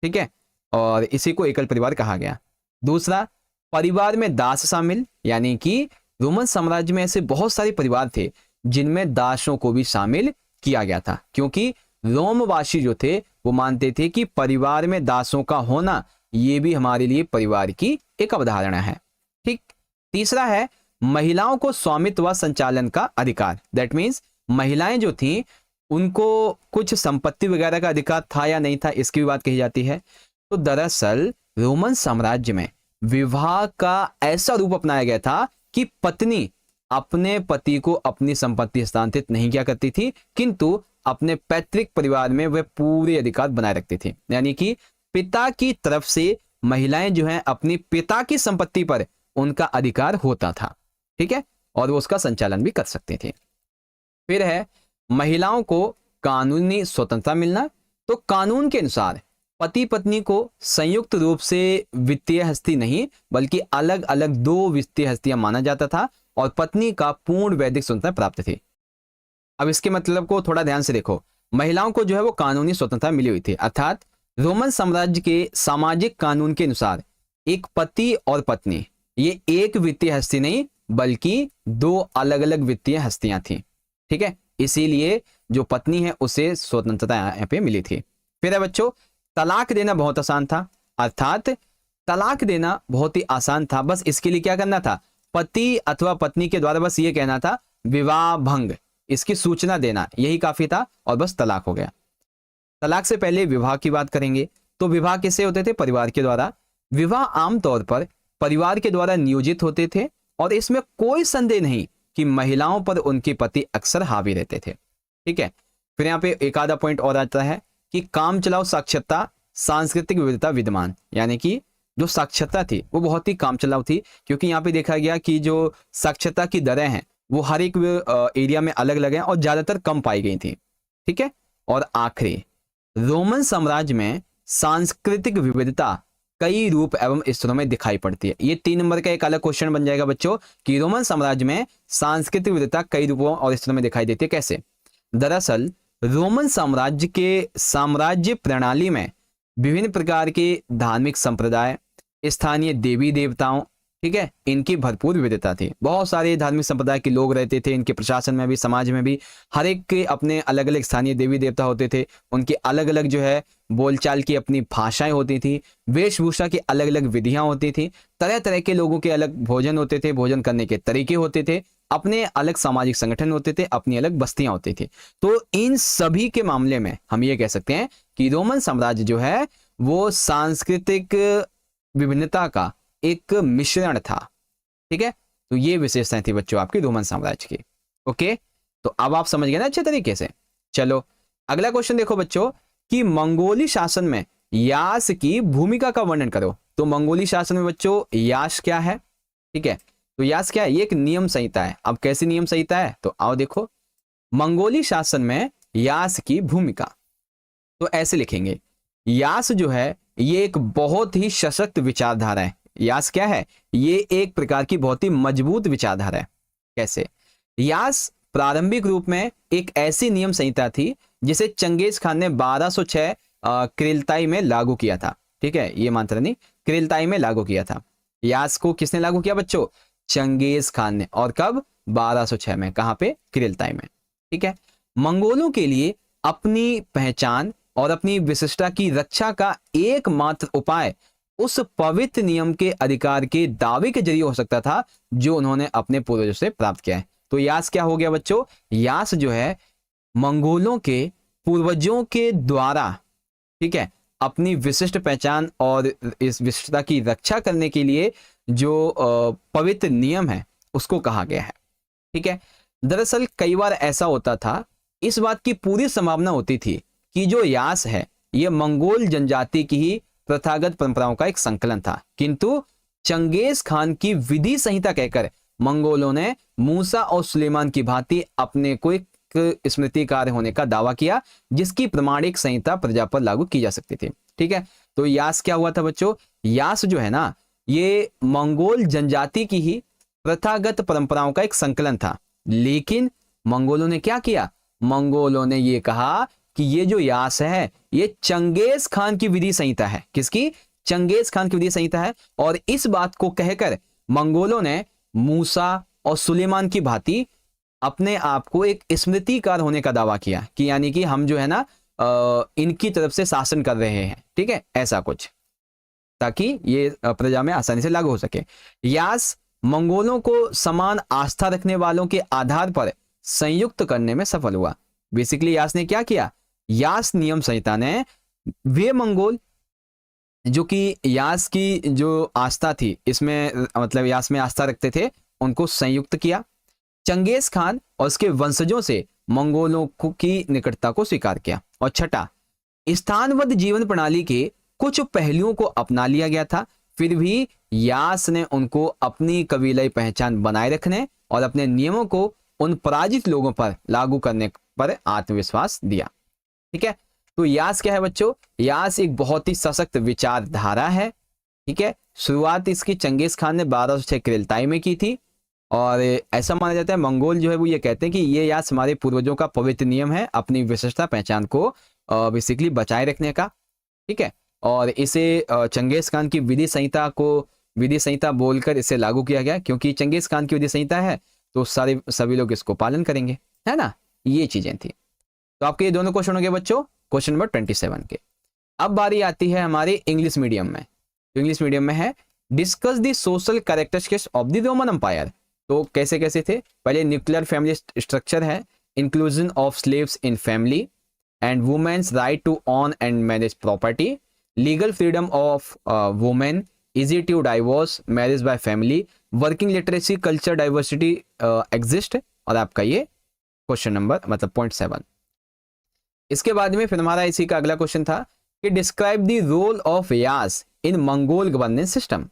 ठीक है, और इसी को एकल परिवार कहा गया। दूसरा, परिवार में दास शामिल, यानी कि रोमन साम्राज्य में ऐसे बहुत सारे परिवार थे जिनमें दासों को भी शामिल किया गया था, क्योंकि रोमवासी जो थे वो मानते थे कि परिवार में दासों का होना ये भी हमारे लिए परिवार की एक अवधारणा है। ठीक। तीसरा है महिलाओं को स्वामित्व व संचालन का अधिकार। दैट मीन्स महिलाएं जो थी उनको कुछ संपत्ति वगैरह का अधिकार था या नहीं था, इसकी भी बात कही जाती है। तो दरअसल रोमन साम्राज्य में विवाह का ऐसा रूप अपनाया गया था कि पत्नी अपने पति को अपनी संपत्ति हस्तांतरित नहीं किया करती थी, किंतु अपने पैतृक परिवार में वह पूरे अधिकार बनाए रखती थी। यानी कि पिता की तरफ से महिलाएं जो हैं अपनी पिता की संपत्ति पर उनका अधिकार होता था। ठीक है, और वो उसका संचालन भी कर सकते थे। फिर है महिलाओं को कानूनी स्वतंत्रता मिलना। तो कानून के अनुसार पति पत्नी को संयुक्त रूप से वित्तीय हस्ती नहीं बल्कि अलग अलग 2 वित्तीय हस्तियां माना जाता था, और पत्नी का पूर्ण वैदिक स्वतंत्रता प्राप्त थी। अब इसके मतलब को थोड़ा ध्यान से देखो, महिलाओं को जो है वो कानूनी स्वतंत्रता मिली हुई थी, अर्थात रोमन साम्राज्य के सामाजिक कानून के अनुसार एक पति और पत्नी ये एक वित्तीय हस्ती नहीं बल्कि 2 अलग अलग वित्तीय हस्तियां थी। ठीक है, इसीलिए जो पत्नी है उसे स्वतंत्रता यहाँ पे मिली थी। फिर है बच्चों, तलाक देना बहुत आसान था, अर्थात तलाक देना बहुत ही आसान था। बस इसके लिए क्या करना था, पति अथवा पत्नी के द्वारा बस ये कहना था विवाह भंग, इसकी सूचना देना, यही काफी था और बस तलाक हो गया। तलाक से पहले विवाह की बात करेंगे। तो विवाह किससे होते थे? परिवार के द्वारा। विवाह आमतौर पर परिवार के द्वारा नियोजित होते थे, और इसमें कोई संदेह नहीं कि महिलाओं पर उनके पति अक्सर हावी रहते थे। ठीक है, फिर यहाँ पे एक आधा पॉइंट और आता है कि काम चलाओ साक्षरता, सांस्कृतिक विविधता विद्यमान। यानी कि जो साक्षरता थी वो बहुत ही काम चलाऊ थी, क्योंकि यहाँ पे देखा गया कि जो साक्षरता की दरें हैं वो हर एक एरिया में अलग अलग हैं और ज्यादातर कम पाई गई थी। ठीक है, और आखिरी, रोमन साम्राज्य में सांस्कृतिक विविधता कई रूप एवं स्तरों में दिखाई पड़ती है। ये 3 नंबर का एक अलग क्वेश्चन बन जाएगा बच्चों कि रोमन साम्राज्य में सांस्कृतिक विविधता कई रूपों और स्तरों में दिखाई देती है। कैसे? दरअसल रोमन साम्राज्य के साम्राज्य प्रणाली में विभिन्न प्रकार के धार्मिक संप्रदाय, स्थानीय देवी देवताओं, ठीक है, इनकी भरपूर विविधता थी। बहुत सारे धार्मिक संप्रदाय के लोग रहते थे, इनके प्रशासन में भी समाज में भी हर एक के अपने अलग अलग स्थानीय देवी देवता होते थे, उनके अलग अलग जो है बोलचाल की अपनी भाषाएं होती थी, वेशभूषा की अलग अलग विधियां होती थी, तरह तरह के लोगों के अलग भोजन होते थे, भोजन करने के तरीके होते थे, अपने अलग सामाजिक संगठन होते थे, अपनी अलग बस्तियां होती थी। तो इन सभी के मामले में हम ये कह सकते हैं कि रोमन साम्राज्य जो है वो सांस्कृतिक विभिन्नता का एक मिश्रण था। ठीक है, तो ये विशेषताएं थी बच्चों आपकी रोमन साम्राज्य की। ओके, तो अब आप समझ गए ना अच्छे तरीके से। चलो अगला क्वेश्चन देखो बच्चों कि मंगोली शासन में यास की भूमिका का वर्णन करो। तो मंगोली शासन में बच्चों यास क्या है? ठीक है, तो यास क्या है? ये एक नियम संहिता है। अब कैसी नियम संहिता है? तो आओ देखो, मंगोली शासन में यास की भूमिका, तो ऐसे लिखेंगे, यास जो है ये एक बहुत ही सशक्त विचारधारा है। यास क्या है? ये एक प्रकार की बहुत ही मजबूत विचारधारा है। कैसे? यास प्रारंभिक रूप में एक ऐसी नियम संहिता थी जिसे चंगेज खान ने 1206 किरिलताई में लागू किया था। ठीक है, ये मंत्र किरिलताई में लागू किया था। यास को किसने लागू किया बच्चों? चंगेज खान ने। और कब? 1206 में। कहां पे? किरिलताई में। ठीक है, मंगोलों के लिए अपनी पहचान और अपनी विशिष्टता की रक्षा का एकमात्र उपाय उस पवित्र नियम के अधिकार के दावे के जरिए हो सकता था जो उन्होंने अपने पूर्वजों से प्राप्त किया है। तो यास क्या हो गया बच्चों? यास जो है मंगोलों के पूर्वजों के द्वारा, ठीक है, अपनी विशिष्ट पहचान और इस विशिष्टता की रक्षा करने के लिए जो पवित्र नियम है उसको कहा गया है। ठीक है, दरअसल कई बार ऐसा होता था, इस बात की पूरी संभावना होती थी कि जो यास है ये मंगोल जनजाति की ही प्रथागत परंपराओं का एक संकलन था, किंतु चंगेज खान की विधि संहिता कहकर मंगोलों ने मूसा और सुलेमान की भांति अपने को एक स्मृतिकार होने का दावा किया, जिसकी प्रमाणिक संहिता प्रजा पर लागू की जा सकती थी। ठीक है, तो यास क्या हुआ था बच्चों? यास जो है ना, ये मंगोल जनजाति की ही प्रथागत परंपराओं का एक संकलन था, लेकिन मंगोलों ने क्या किया? मंगोलों ने ये कहा कि ये जो यास है ये चंगेज खान की विधि संहिता है। किसकी? चंगेज खान की विधि संहिता है। और इस बात को कहकर मंगोलों ने मूसा और सुलेमान की भांति अपने आप को एक स्मृतिकार होने का दावा किया कि यानी कि हम जो है ना इनकी तरफ से शासन कर रहे हैं। ठीक है, ऐसा कुछ, ताकि ये प्रजा में आसानी से लागू हो सके। यास मंगोलों को समान आस्था रखने वालों के आधार पर संयुक्त करने में सफल हुआ। बेसिकली यास ने क्या किया? यास नियम संहिता ने वे मंगोल जो कि यास की जो आस्था थी इसमें, मतलब यास में आस्था रखते थे, उनको संयुक्त किया। चंगेज खान और उसके वंशजों से मंगोलों की निकटता को स्वीकार किया। और छठा, स्थानबद्ध जीवन प्रणाली के कुछ पहलुओं को अपना लिया गया था, फिर भी यास ने उनको अपनी कबीलाई पहचान बनाए रखने और अपने नियमों को उन पराजित लोगों पर लागू करने पर आत्मविश्वास दिया। ठीक है, तो यास क्या है बच्चों? यास एक बहुत ही सशक्त विचारधारा है। ठीक है, शुरुआत इसकी चंगेज खान ने 1206 किरिलताई में की थी, और ऐसा माना जाता है मंगोल जो है वो ये कहते हैं कि ये यास हमारे पूर्वजों का पवित्र नियम है अपनी विशिष्टता पहचान को बेसिकली बचाए रखने का। ठीक है, और इसे चंगेज खान की विधि संहिता बोलकर इसे लागू किया गया, क्योंकि चंगेज खान की विधि संहिता है तो सभी लोग इसको पालन करेंगे, है ना। ये चीजें थी। तो आपके ये दोनों क्वेश्चन हो गए बच्चों, क्वेश्चन नंबर 27 के। अब बारी आती है हमारे इंग्लिश मीडियम में। तो इंग्लिश मीडियम में है discuss the social characteristics of the Roman empire. तो कैसे कैसे थे? पहले न्यूक्लियर फैमिली स्ट्रक्चर है, inclusion of slaves in family and women's right to own and manage property, legal freedom of women, easy to divorce, marriage by family, working literacy, culture diversity exist. और आपका ये question number मतलब point 7। इसके बाद में फिर हमारा इसी का अगला क्वेश्चन था कि describe the role of Yassa in Mongol governance system.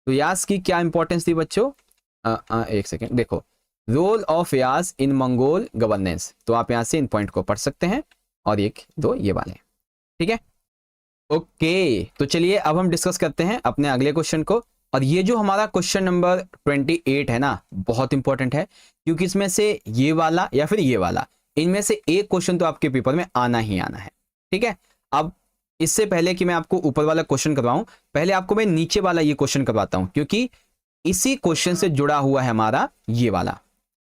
तो यास की क्या इंपॉर्टेंस थी बच्चों? एक सेकेंड, देखो, role of Yassa in Mongol governance. तो आप यहां से इन पॉइंट को पढ़ सकते हैं, और एक दो ये वाले। ठीक है, ओके। तो चलिए अब हम डिस्कस करते हैं अपने अगले क्वेश्चन को। और ये जो हमारा क्वेश्चन नंबर 28 है ना, बहुत इंपॉर्टेंट है, क्योंकि इसमें से ये वाला या फिर ये वाला, इनमें से एक क्वेश्चन तो आपके पेपर में आना ही आना है। ठीक है, अब इससे पहले कि मैं आपको ऊपर वाला क्वेश्चन करवाऊं, पहले आपको मैं नीचे वाला ये क्वेश्चन करवाता हूं, क्योंकि इसी क्वेश्चन से जुड़ा हुआ है हमारा ये वाला।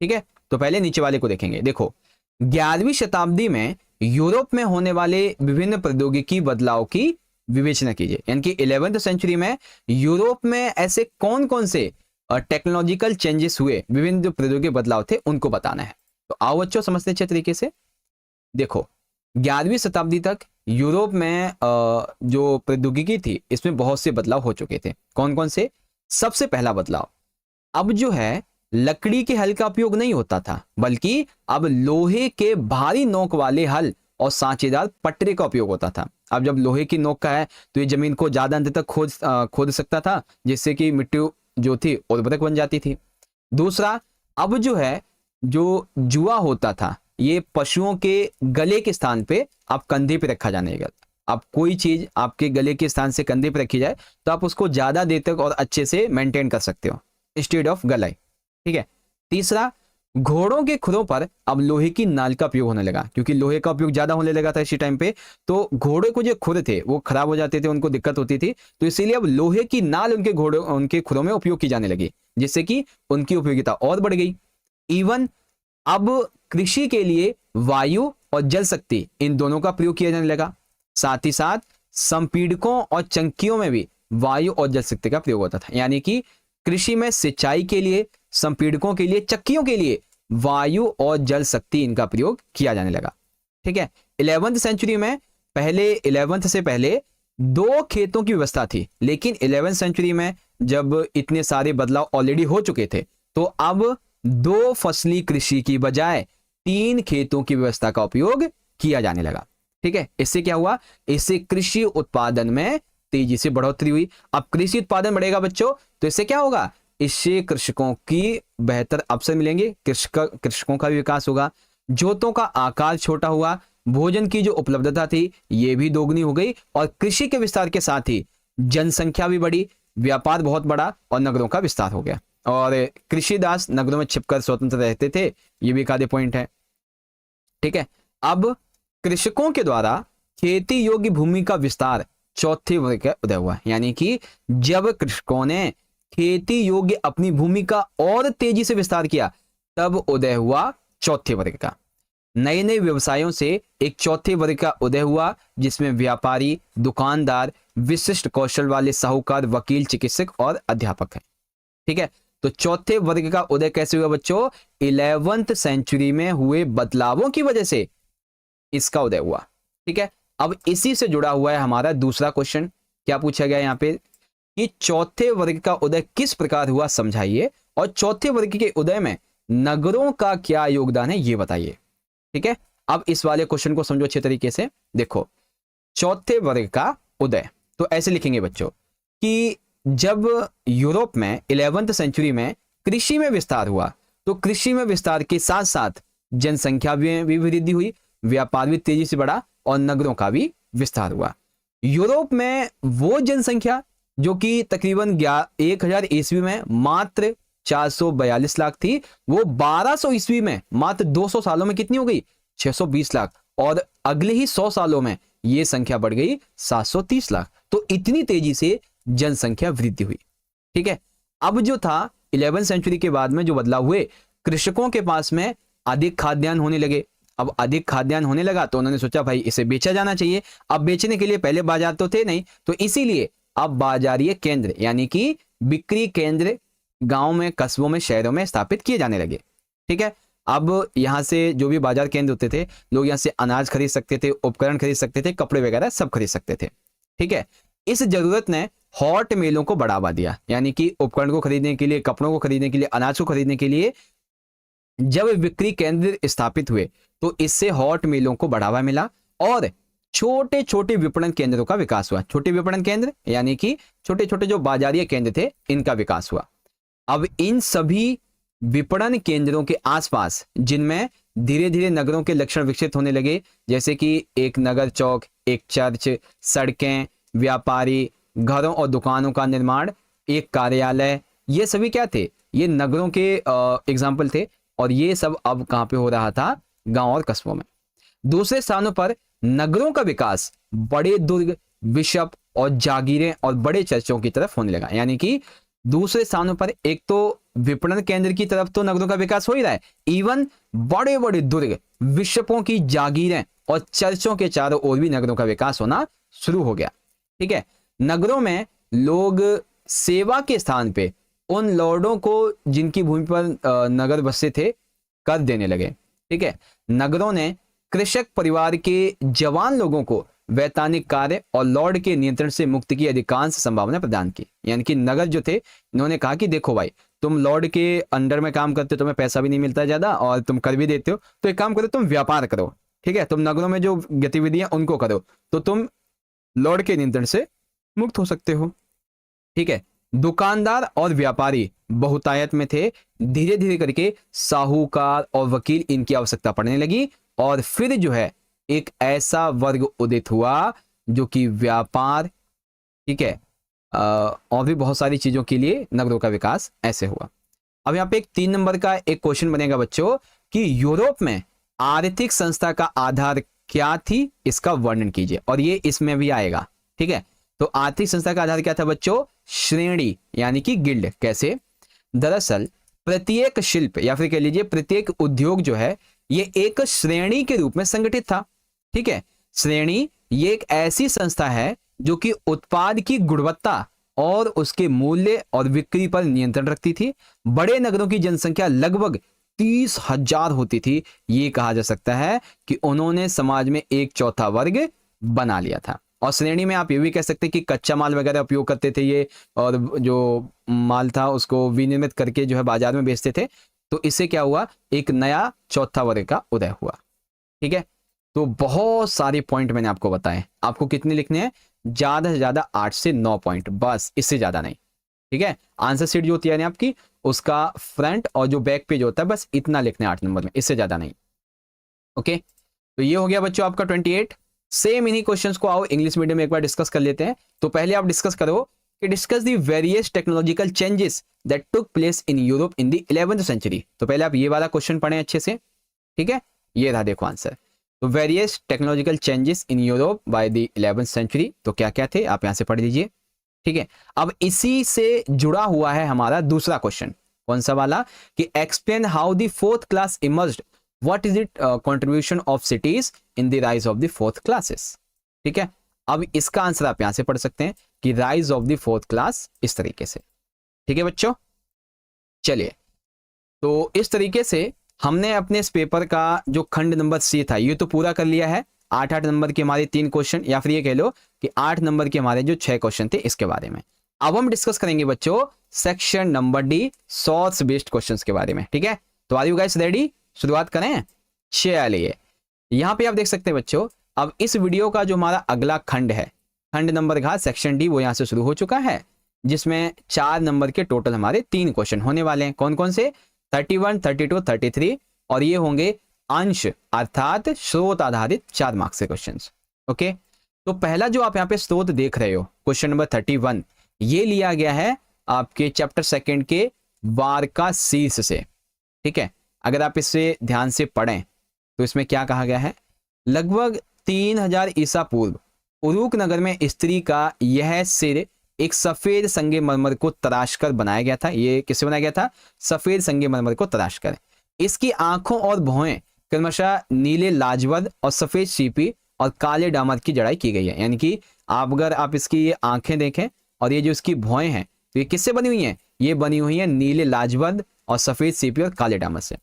ठीक है, तो पहले नीचे वाले को देखेंगे। देखो, 11वीं शताब्दी में यूरोप में होने वाले विभिन्न प्रौद्योगिकी बदलाव की विवेचना कीजिए। यानी कि 11वीं सेंचुरी में यूरोप में ऐसे कौन कौन से टेक्नोलॉजिकल चेंजेस हुए, विभिन्न जो प्रौद्योगिकी बदलाव थे उनको बताना है। तो आओ बच्चों समझते अच्छे तरीके से। देखो, 11वीं शताब्दी तक यूरोप में जो प्रौद्योगिकी थी इसमें बहुत से बदलाव हो चुके थे। कौन कौन से? सबसे पहला बदलाव, अब जो है लकड़ी के हल का उपयोग नहीं होता था, बल्कि अब लोहे के भारी नोक वाले हल और सांचेदार पटरे का उपयोग होता था। अब जब लोहे की नोक का है तो ये जमीन को ज्यादा अंदर तक खोद सकता था, जिससे कि मिट्टी जो थी उर्वरक बन जाती थी। दूसरा, अब जो है जो जुआ होता था ये पशुओं के गले के स्थान पे अब कंधे पे रखा जाने लगा। अब कोई चीज आपके गले के स्थान से कंधे पे रखी जाए तो आप उसको ज्यादा देर तक और अच्छे से मेंटेन कर सकते हो इंस्टेड ऑफ गलाई। ठीक है। तीसरा, घोड़ों के खुरों पर अब लोहे की नाल का प्रयोग होने लगा, क्योंकि लोहे का उपयोग ज्यादा होने लगा था इसी टाइम पे। तो घोड़े को जो खुर थे वो खराब हो जाते थे, उनको दिक्कत होती थी, तो इसीलिए अब लोहे की नाल उनके खुरों में उपयोग की जाने लगी, जिससे कि उनकी उपयोगिता और बढ़ गई। इवन अब कृषि के लिए वायु और जल शक्ति, इन दोनों का प्रयोग किया जाने लगा। साथ ही साथ संपीड़कों और चंकियों में भी वायु और जल शक्ति का प्रयोग होता था, यानी कि कृषि में सिंचाई के लिए, संपीड़कों के लिए, चक्कियों के लिए वायु और जल शक्ति इनका प्रयोग किया जाने लगा। ठीक है। 11वीं सेंचुरी में, पहले 11वीं से पहले 2 खेतों की व्यवस्था थी, लेकिन 11वीं सेंचुरी में जब इतने सारे बदलाव ऑलरेडी हो चुके थे, तो अब 2 फसली कृषि की बजाय 3 खेतों की व्यवस्था का उपयोग किया जाने लगा। ठीक है। इससे क्या हुआ, इससे कृषि उत्पादन में तेजी से बढ़ोतरी हुई। अब कृषि उत्पादन बढ़ेगा बच्चों, तो इससे क्या होगा, इससे कृषकों की बेहतर अवसर मिलेंगे, कृषकों का भी विकास होगा। जोतों का आकार छोटा हुआ, भोजन की जो उपलब्धता थी ये भी दोगुनी हो गई, और कृषि के विस्तार के साथ ही जनसंख्या भी बढ़ी, व्यापार बहुत बड़ा और नगरों का विस्तार हो गया। और कृषिदास नगरों में छिपकर स्वतंत्र रहते थे, ये भी एक आधे पॉइंट है। ठीक है। अब कृषकों के द्वारा खेती योग्य भूमि का विस्तार चौथे वर्ग का उदय हुआ, यानी कि जब कृषकों ने खेती योग्य अपनी भूमि का और तेजी से विस्तार किया, तब उदय हुआ चौथे वर्ग का। नए नए व्यवसायों से एक चौथे वर्ग का उदय हुआ, जिसमें व्यापारी, दुकानदार, विशिष्ट कौशल वाले साहूकार, वकील, चिकित्सक और अध्यापक हैं। ठीक है। तो चौथे वर्ग का उदय कैसे हुआ बच्चों, 11वीं सेंचुरी में हुए बदलावों की वजह से इसका उदय हुआ। ठीक है। अब इसी से जुड़ा हुआ है हमारा दूसरा क्वेश्चन। क्या पूछा गया यहां पे कि चौथे वर्ग का उदय किस प्रकार हुआ समझाइए, और चौथे वर्ग के उदय में नगरों का क्या योगदान है ये बताइए। ठीक है। अब इस वाले क्वेश्चन को समझो अच्छे तरीके से। देखो, चौथे वर्ग का उदय तो ऐसे लिखेंगे बच्चों कि जब यूरोप में 11वीं सेंचुरी में कृषि में विस्तार हुआ, तो कृषि में विस्तार के साथ साथ जनसंख्या भी वृद्धि हुई, व्यापार भी तेजी से बढ़ा और नगरों का भी विस्तार हुआ। यूरोप में वो जनसंख्या जो कि तकरीबन 1000 ईस्वी में मात्र 442 लाख थी, वो 1200 ईस्वी में मात्र 200 सालों में कितनी हो गई, 620 लाख, और अगले ही 100 सालों में ये संख्या बढ़ गई 730 लाख। तो इतनी तेजी से जनसंख्या वृद्धि हुई। ठीक है। अब जो था 11वीं सेंचुरी के बाद में जो बदलाव हुए, कृषकों के पास में अधिक खाद्यान्न होने लगे। अब अधिक खाद्यान्न होने लगा तो उन्होंने सोचा भाई इसे बेचा जाना चाहिए। अब बेचने के लिए पहले बाजार तो थे नहीं, तो इसीलिए अब बाजारीय केंद्र यानी कि बिक्री केंद्र गांव में, कस्बों में, शहरों में स्थापित किए जाने लगे। ठीक है। अब यहां से जो भी बाजार केंद्र होते थे, लोग यहां से अनाज खरीद सकते थे, उपकरण खरीद सकते थे, कपड़े वगैरह सब खरीद सकते थे। ठीक है। इस जरूरत ने हॉट मेलों को बढ़ावा दिया, यानी कि उपकरण को खरीदने के लिए, कपड़ों को खरीदने के लिए, अनाज को खरीदने के लिए जब बिक्री केंद्र स्थापित हुए, तो इससे हॉट मेलों को बढ़ावा मिला और छोटे छोटे विपणन केंद्रों का विकास हुआ। छोटे विपणन केंद्र यानी कि छोटे छोटे जो बाजारीय केंद्र थे, इनका विकास हुआ। अब इन सभी विपणन केंद्रों के आसपास, जिनमें धीरे धीरे नगरों के लक्षण विकसित होने लगे, जैसे कि एक नगर चौक, एक चर्च, सड़कें, व्यापारी, घरों और दुकानों का निर्माण, एक कार्यालय, ये सभी क्या थे, ये नगरों के एग्जाम्पल थे। और ये सब अब कहां पे हो रहा था, गांव और कस्बों में। दूसरे स्थानों पर नगरों का विकास बड़े दुर्ग, बिशप और जागीरें और बड़े चर्चों की तरफ होने लगा। यानी कि दूसरे स्थानों पर एक तो विपणन केंद्र की तरफ तो नगरों का विकास हो ही रहा है, इवन बड़े बड़े दुर्ग, बिशपों की जागीरें और चर्चों के चारों ओर भी नगरों का विकास होना शुरू हो गया। ठीक है। नगरों में लोग सेवा के स्थान पे उन लॉर्डों को जिनकी भूमि पर नगर बसे थे, कर देने लगे। ठीक है। नगरों ने कृषक परिवार के जवान लोगों को वैधानिक कार्य और लॉर्ड के नियंत्रण से मुक्ति की अधिकांश संभावना प्रदान की। यानी कि नगर जो थे, इन्होंने कहा कि देखो भाई, तुम लॉर्ड के अंडर में काम करते हो, तुम्हें पैसा भी नहीं मिलता ज्यादा और तुम कर भी देते हो, तो एक काम करो, तुम व्यापार करो। ठीक है। तुम नगरों में जो गतिविधियां उनको करो, तो तुम लॉर्ड के नियंत्रण से मुक्त हो सकते हो। ठीक है। दुकानदार और व्यापारी बहुतायत में थे। धीरे धीरे करके साहूकार और वकील इनकी आवश्यकता पड़ने लगी, और फिर जो है एक ऐसा वर्ग उदित हुआ जो कि व्यापार, ठीक है, और भी बहुत सारी चीजों के लिए नगरों का विकास ऐसे हुआ। अब यहाँ पे एक 3 नंबर का एक क्वेश्चन बनेगा बच्चों कि यूरोप में आर्थिक संस्था का आधार क्या थी, इसका वर्णन कीजिए। और ये इसमें भी आएगा, ठीक है। तो आर्थिक संस्था का आधार क्या था बच्चों? श्रेणी यानी कि गिल्ड। कैसे? दरअसल प्रत्येक शिल्प या फिर कह लीजिए प्रत्येक उद्योग जो है ये एक श्रेणी के रूप में संगठित था, ठीक है। श्रेणी ये एक ऐसी संस्था है जो कि उत्पाद की गुणवत्ता और उसके मूल्य और बिक्री पर नियंत्रण रखती थी। बड़े नगरों की जनसंख्या लगभग 30,000 होती थी। ये कहा जा सकता है कि उन्होंने समाज में एक चौथा वर्ग बना लिया था। और श्रेणी में आप ये भी कह सकते हैं कि कच्चा माल वगैरह उपयोग करते थे ये, और जो माल था उसको विनिर्मित करके जो है बाजार में बेचते थे। तो इससे क्या हुआ? एक नया चौथा वर्ग का उदय हुआ, ठीक है। तो बहुत सारे पॉइंट मैंने आपको बताए। आपको कितने लिखने हैं? ज्यादा से ज्यादा 8 से 9 पॉइंट, बस, इससे ज्यादा नहीं, ठीक है। आंसर शीट जो होती है आपकी, उसका फ्रंट और जो बैक पेज होता है, बस इतना लिखना है 8 नंबर में, इससे ज्यादा नहीं। ओके, तो ये हो गया बच्चों आपका 28। सेम इन्हीं क्वेश्चंस को आओ इंग्लिश मीडियम में एक बार डिस्कस कर लेते हैं। तो पहले आप डिस्कस करो कि discuss the various technological changes that took place in Europe in the 11th century. तो पहले आप ये वाला क्वेश्चन पढ़ें अच्छे से, ठीक है। ये रहा, देखो आंसर। तो various technological changes in Europe by the 11th century, तो क्या क्या थे आप यहां से पढ़ लीजिए, ठीक है। अब इसी से जुड़ा हुआ है हमारा दूसरा क्वेश्चन, कौन सा वाला? कि explain how the 4th class emerged, what is it contribution of cities in the rise of the 4th classes, ठीक है। अब इसका आंसर आप यहां से पढ़ सकते हैं कि rise of the 4th class, इस तरीके से, ठीक है बच्चों। चलिए, तो इस तरीके से हमने अपने इस पेपर का जो खंड नंबर सी था ये तो पूरा कर लिया है। 8-8 नंबर के हमारे 3 क्वेश्चन, या फिर ये कह लो कि 8 नंबर के हमारे जो 6 क्वेश्चन थे इसके बारे में। अब हम डिस्कस करेंगे बच्चों section number D, source based questions के बारे में, ठीक है। तो आर यू गाइस रेडी? शुरुआत करें। चलिए, यहां पे आप देख सकते हैं बच्चों, अब इस वीडियो का जो हमारा अगला खंड है, खंड नंबर का सेक्शन डी, वो यहां से शुरू हो चुका है, जिसमें 4 नंबर के टोटल हमारे 3 क्वेश्चन होने वाले हैं। कौन कौन से? 31, 32, 33, और ये होंगे अंश अर्थात स्रोत आधारित 4 मार्क्स के क्वेश्चंस। ओके, तो पहला जो आप यहाँ पे स्रोत देख रहे हो, क्वेश्चन नंबर 31, ये लिया गया है आपके चैप्टर 2 के वार्का शीर्ष से, ठीक है। अगर आप इसे ध्यान से पढ़ें तो इसमें क्या कहा गया है? लगभग 3000 ईसा पूर्व उरुक नगर में स्त्री का यह सिर एक सफेद संगमरमर को तराश कर बनाया गया था। ये किससे बनाया गया था? सफेद संगमरमर को तराश कर। इसकी आंखों और भौहें क्रमशः नीले लाजवद और सफेद सीपी और काले डामर की जड़ाई की गई है। यानी कि अगर आप इसकी ये आंखें देखें और ये जो इसकी भौहें हैं, तो ये किससे बनी हुई हैं? ये बनी हुई है नीले लाजवद और सफेद सीपी और काले डामर से।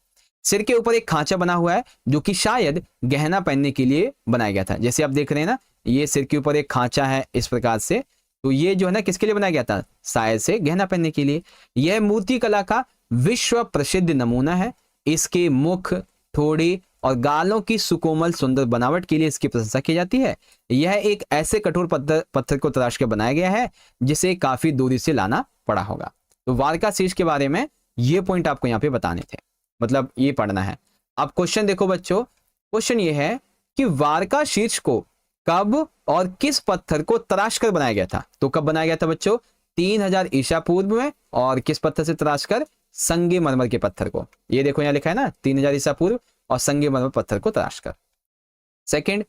सिर के ऊपर एक खांचा बना हुआ है जो कि शायद गहना पहनने के लिए बनाया गया था। जैसे आप देख रहे हैं ना, ये सिर के ऊपर एक खांचा है इस प्रकार से, तो ये जो है ना किसके लिए बनाया गया था? शायद से गहना पहनने के लिए। यह मूर्ति कला का विश्व प्रसिद्ध नमूना है। इसके मुख, थोड़ी और गालों की सुकोमल सुंदर बनावट के लिए इसकी प्रशंसा की जाती है। यह एक ऐसे कठोर पत्थर को तराश कर बनाया गया है जिसे काफी दूरी से लाना पड़ा होगा। तो वार्का शीर्ष के बारे में ये पॉइंट आपको यहाँ पे बताने थे, मतलब ये पढ़ना है। अब क्वेश्चन देखो बच्चों, क्वेश्चन ये है कि वार्का शीर्ष को कब और किस पत्थर को तराश कर बनाया गया था? तो कब बनाया गया था बच्चों? 3000 ईसा पूर्व में। और किस पत्थर से तराश कर? संगमरमर के पत्थर को। ये देखो यहाँ लिखा है ना, 3000 ईसा पूर्व और संगमरमर पत्थर को तराश कर। सेकंड,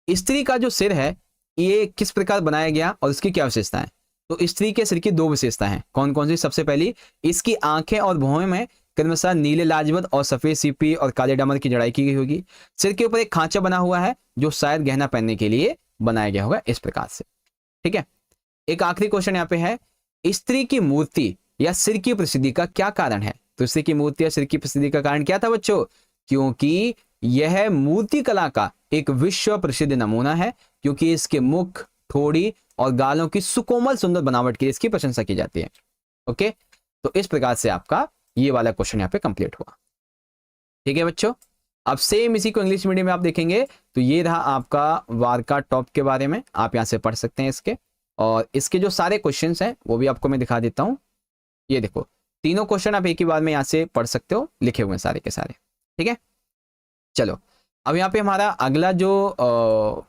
स्त्री का जो सिर है ये किस प्रकार बनाया गया और इसकी क्या विशेषता है? तो स्त्री के सिर की 2 विशेषता हैं। कौन कौन सी? सबसे पहली, इसकी आंखें और भौहें में क्रमशः नीले लाजवद और सफेद सीपी और काले डामर की जड़ाई की गई होगी। सिर के ऊपर एक खांचा बना हुआ है जो शायद गहना पहनने के लिए बनाया गया होगा, इस प्रकार से, ठीक है। एक आखिरी क्वेश्चन यहाँ पे है, स्त्री की मूर्ति या सिर की प्रसिद्धि का क्या कारण है? तो स्त्री की मूर्ति या सिर की प्रसिद्धि का कारण क्या था बच्चों? क्योंकि यह मूर्ति कला का एक विश्व प्रसिद्ध नमूना है, क्योंकि इसके मुख, थोड़ी और गालों की सुकोमल सुंदर बनावट के लिए इसकी प्रशंसा की जाती है। ओके, तो इस प्रकार से आपका ये वाला क्वेश्चन यहाँ पे कंप्लीट हुआ, ठीक है बच्चों। अब सेम इसी को इंग्लिश मीडियम में आप देखेंगे तो ये रहा आपका वार्का टॉप के बारे में, आप यहाँ से पढ़ सकते हैं इसके, और इसके जो सारे क्वेश्चंस हैं वो भी आपको मैं दिखा देता हूँ। ये देखो, तीनों क्वेश्चन आप एक ही बार में यहाँ से पढ़ सकते हो, लिखे हुए हैं सारे के सारे, ठीक है। चलो, अब यहाँ पे हमारा अगला जो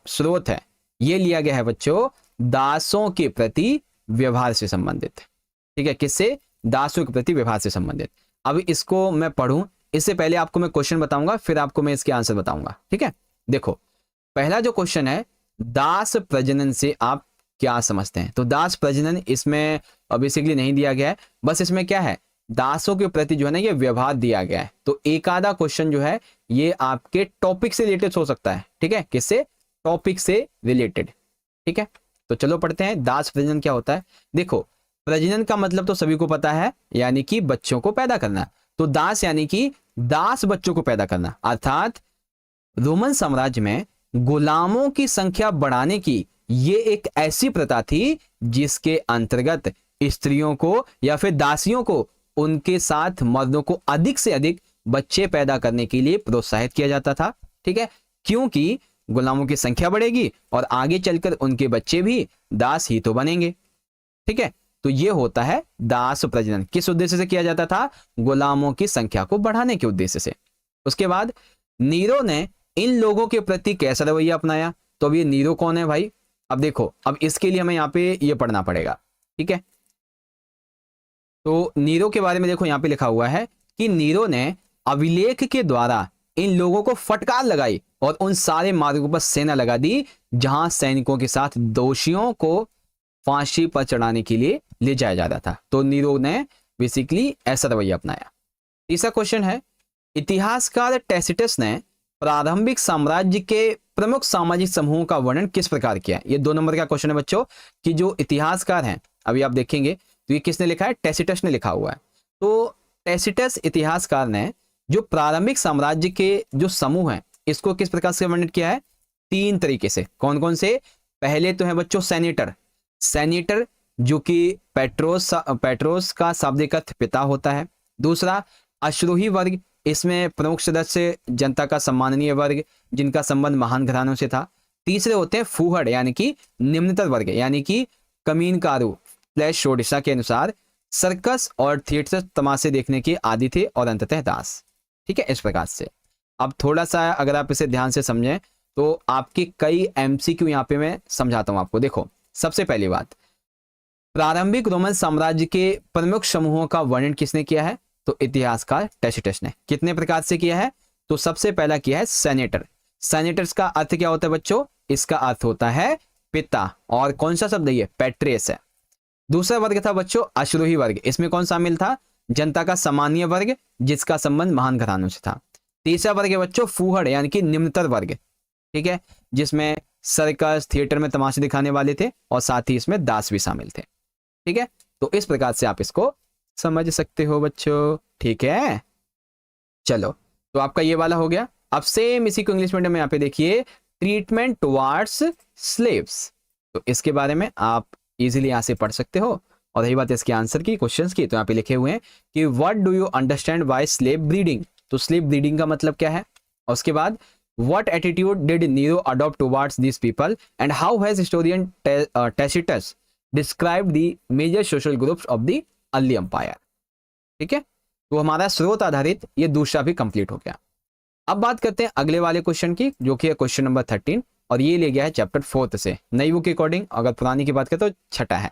स्रोत है ये लिया गया है बच्चों दासों के प्रति व्यवहार से संबंधित, ठीक है। किससे? दासों के प्रति व्यवहार से संबंधित। अब इसको मैं पढ़ूं इससे पहले आपको मैं क्वेश्चन बताऊंगा, फिर आपको मैं इसके आंसर बताऊंगा, ठीक है। देखो पहला जो क्वेश्चन है, दास प्रजनन से आप क्या समझते हैं? तो दास प्रजनन इसमें बेसिकली नहीं दिया गया है, बस इसमें क्या है, दासों के प्रति जो है ना ये व्यवहार दिया गया है। तो एक आधा क्वेश्चन जो है ये आपके टॉपिक से रिलेटेड हो सकता है, ठीक है, किससे, टॉपिक से रिलेटेड, ठीक है। तो चलो पढ़ते हैं, दास प्रजनन क्या होता है। देखो प्रजनन का मतलब तो सभी को पता है, यानी कि बच्चों को पैदा करना। तो दास यानी कि दास बच्चों को पैदा करना, अर्थात रोमन साम्राज्य में गुलामों की संख्या बढ़ाने की ये एक ऐसी प्रथा थी जिसके अंतर्गत स्त्रियों को या फिर दासियों को उनके साथ मर्दों को अधिक से अधिक बच्चे पैदा करने के लिए प्रोत्साहित किया जाता था, ठीक है, क्योंकि गुलामों की संख्या बढ़ेगी और आगे चलकर उनके बच्चे भी दास ही तो बनेंगे, ठीक है। तो ये होता है दास प्रजनन। किस उद्देश्य से किया जाता था? गुलामों की संख्या को बढ़ाने के उद्देश्य से। उसके बाद नीरो ने इन लोगों के प्रति कैसा रवैया अपनाया? तो अब ये नीरो कौन है भाई? अब देखो, अब इसके लिए हमें यहाँ पे ये पढ़ना पड़ेगा, ठीक है। तो नीरो के बारे में देखो यहाँ पे लिखा हुआ है कि नीरो ने अभिलेख के द्वारा इन लोगों को फटकार लगाई और उन सारे मार्गों पर सेना लगा दी जहां सैनिकों के साथ दोषियों को फांसी पर चढ़ाने के लिए ले जाया जाता था। तो नीरो ने बेसिकली ऐसा रवैया अपनाया। तीसरा क्वेश्चन है, इतिहासकार टैसिटस ने प्रारंभिक साम्राज्य के प्रमुख सामाजिक समूहों का वर्णन किस प्रकार किया? ये 2 नंबर का क्वेश्चन है बच्चों, कि जो इतिहासकार हैं, अभी आप देखेंगे तो ये किसने लिखा है? टैसिटस ने लिखा हुआ है। तो टैसिटस इतिहासकार ने जो प्रारंभिक साम्राज्य के जो समूह हैं इसको किस प्रकार से वर्णित किया है? 3 तरीके से। कौन कौन से? पहले तो है बच्चों सेनेटर, सेनेटर जो कि पेट्रोस का शाब्दिक अर्थ पिता होता है। दूसरा अश्रोही वर्ग, इसमें प्रमुख सदस्य जनता का सम्माननीय वर्ग जिनका संबंध महान घरानों से था। तीसरे होते हैं फूहड़ यानी कि निम्नतर वर्ग, यानी कि कमीनकारू फ्लैश शोडिशा के अनुसार सर्कस और थिएटर तमाशे देखने के आदि थे, और अंततः दास, ठीक है, इस प्रकार से। अब थोड़ा सा अगर आप इसे ध्यान से समझें तो आपके कई एमसीक्यू यहाँ पे मैं समझाता हूं आपको। देखो सबसे पहली बात, प्रारंभिक रोमन साम्राज्य के प्रमुख समूहों का वर्णन किसने किया है? तो इतिहासकार टैसिटस ने। कितने प्रकार से किया है? तो सबसे पहला किया है सेनेटर। सेनेटर्स का अर्थ क्या होता है बच्चों? इसका अर्थ होता है पिता, और कौन सा शब्द ये? पेट्रेस है। दूसरा वर्ग था बच्चों अश्रोही वर्ग, इसमें कौन शामिल था? जनता का सामान्य वर्ग जिसका संबंध महान घरानों से था। तीसरा वर्ग है बच्चों फूहड़ यानी कि निम्नतर वर्ग, ठीक है, जिसमें सर्कस थिएटर में तमाशे दिखाने वाले थे, और साथ ही इसमें दास भी शामिल थे, ठीक है। तो इस प्रकार से आप इसको समझ सकते हो बच्चों, ठीक है। चलो तो आपका ये वाला हो गया। अब सेम इसी को इंग्लिश मीडियम में यहाँ पे देखिए, ट्रीटमेंट टुवार्ड्स स्लेव्स। तो इसके बारे में आप इजीली यहाँ से पढ़ सकते हो। और रही बात इसके आंसर की, क्वेश्चंस की, तो यहाँ पे लिखे हुए हैं कि what do you understand by slave breeding? तो स्लेव ब्रीडिंग का मतलब क्या है? और उसके बाद what attitude did Nero adopt towards this people and how has historian Tacitus described the major social groups of the early empire, ठीक है। तो हमारा स्रोत आधारित ये दूसरा भी कंप्लीट हो गया। अब बात करते हैं अगले वाले क्वेश्चन की, जो कि है क्वेश्चन नंबर 13, और ये ले गया है चैप्टर 4 से। नई बुक के अकॉर्डिंग, अगर पुरानी की बात करें तो छठा है।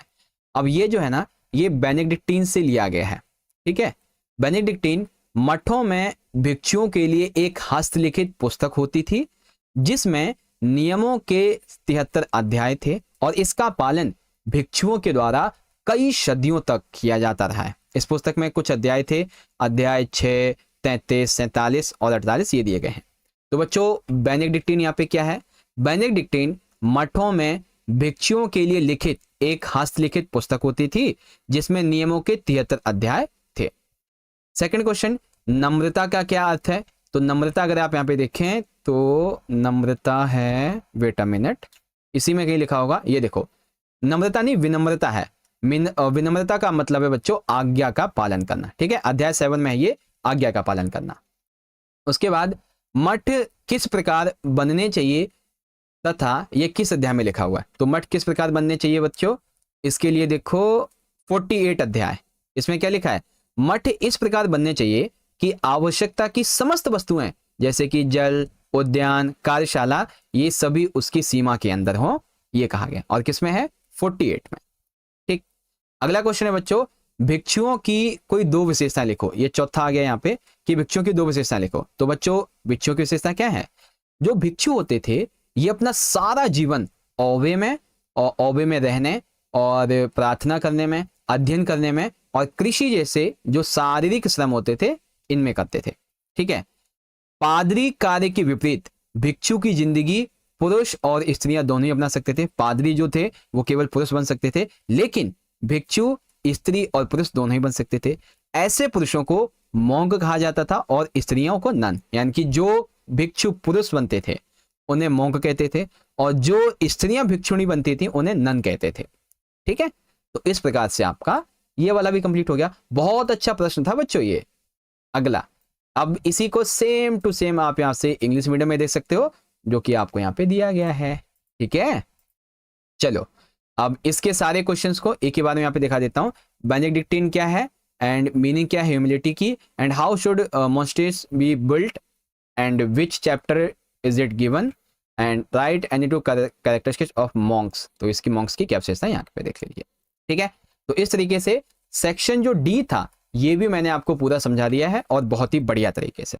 अब ये जो है ना, ये बेनेडिक्टीन से लिया गया है, ठीक है। बेनेडिक्टीन मठों में भिक्षुओं के लिए एक हस्तलिखित पुस्तक होती थी जिसमें नियमों के 73 अध्याय थे, और इसका पालन भिक्षुओं के द्वारा कई सदियों तक किया जाता रहा है। इस पुस्तक में कुछ अध्याय थे, अध्याय 6, 33, 47 और 48 ये दिए गए हैं। तो बच्चों बेनेडिक्टीन यहाँ पे क्या है? बेनेडिक्टीन मठों में भिक्षुओं के लिए लिखित एक हस्तलिखित पुस्तक होती थी जिसमें नियमों के 73 अध्याय थे। सेकंड क्वेश्चन, नम्रता का क्या अर्थ है? तो नम्रता अगर आप यहाँ पे देखें तो नम्रता है, वेट अ मिनट, इसी में कहीं लिखा होगा, ये देखो, नम्रता नहीं विनम्रता है। विनम्रता का मतलब है बच्चों आज्ञा का पालन करना, ठीक है। अध्याय 7 में है ये, आज्ञा का पालन करना। उसके बाद मठ किस प्रकार बनने चाहिए तथा ये किस अध्याय में लिखा हुआ है? तो मठ किस प्रकार बनने चाहिए बच्चों? इसके लिए देखो 48 अध्याय, इसमें क्या लिखा है? मठ इस प्रकार बनने चाहिए कि आवश्यकता की समस्त वस्तुएं जैसे कि जल, उद्यान, कार्यशाला, ये सभी उसकी सीमा के अंदर हो, ये कहा गया। और किसमें है? 48 में, ठीक। अगला क्वेश्चन है बच्चों, भिक्षुओं की कोई दो विशेषता लिखो। ये चौथा आ गया यहाँ पे कि भिक्षुओं की दो विशेषता लिखो। तो बच्चों भिक्षुओं की विशेषता क्या है? जो भिक्षु होते थे ये अपना सारा जीवन औवे में और औवे में रहने और प्रार्थना करने में, अध्ययन करने में और कृषि जैसे जो शारीरिक श्रम होते थे इनमें करते थे। ठीक है। पादरी कार्य के विपरीत भिक्षु की जिंदगी पुरुष और स्त्रियां दोनों ही अपना सकते थे। पादरी जो थे वो केवल पुरुष बन सकते थे, लेकिन भिक्षु स्त्री और पुरुष दोनों ही बन सकते थे। ऐसे पुरुषों को मॉन्क कहा जाता था और स्त्रियों को नन। यानी कि जो भिक्षु पुरुष बनते थे उन्हें मॉन्क कहते थे और जो स्त्रियां भिक्षुणी बनती थी उन्हें नन कहते थे। ठीक है। तो इस प्रकार से आपका ये वाला भी कंप्लीट हो गया। बहुत अच्छा प्रश्न था बच्चों ये। अगला, अब इसी को सेम टू सेम आप यहां से इंग्लिश मीडियम में देख सकते हो, जो कि आपको यहाँ पे दिया गया है। ठीक है। चलो अब इसके सारे क्वेश्चंस को एक ही बार में यहाँ पे दिखा देता हूँ। बेनेडिक्टिन क्या है एंड मीनिंग क्या है ह्यूमिलिटी की, and how should monasteries be built and which chapter is it given, and right any two characteristics of Monks. तो इसकी मॉन्क्स की क्या विशेषता है यहाँ पे देख लीजिए। ठीक है। तो इस तरीके से सेक्शन जो डी था ये भी मैंने आपको पूरा समझा दिया है और बहुत ही बढ़िया तरीके से।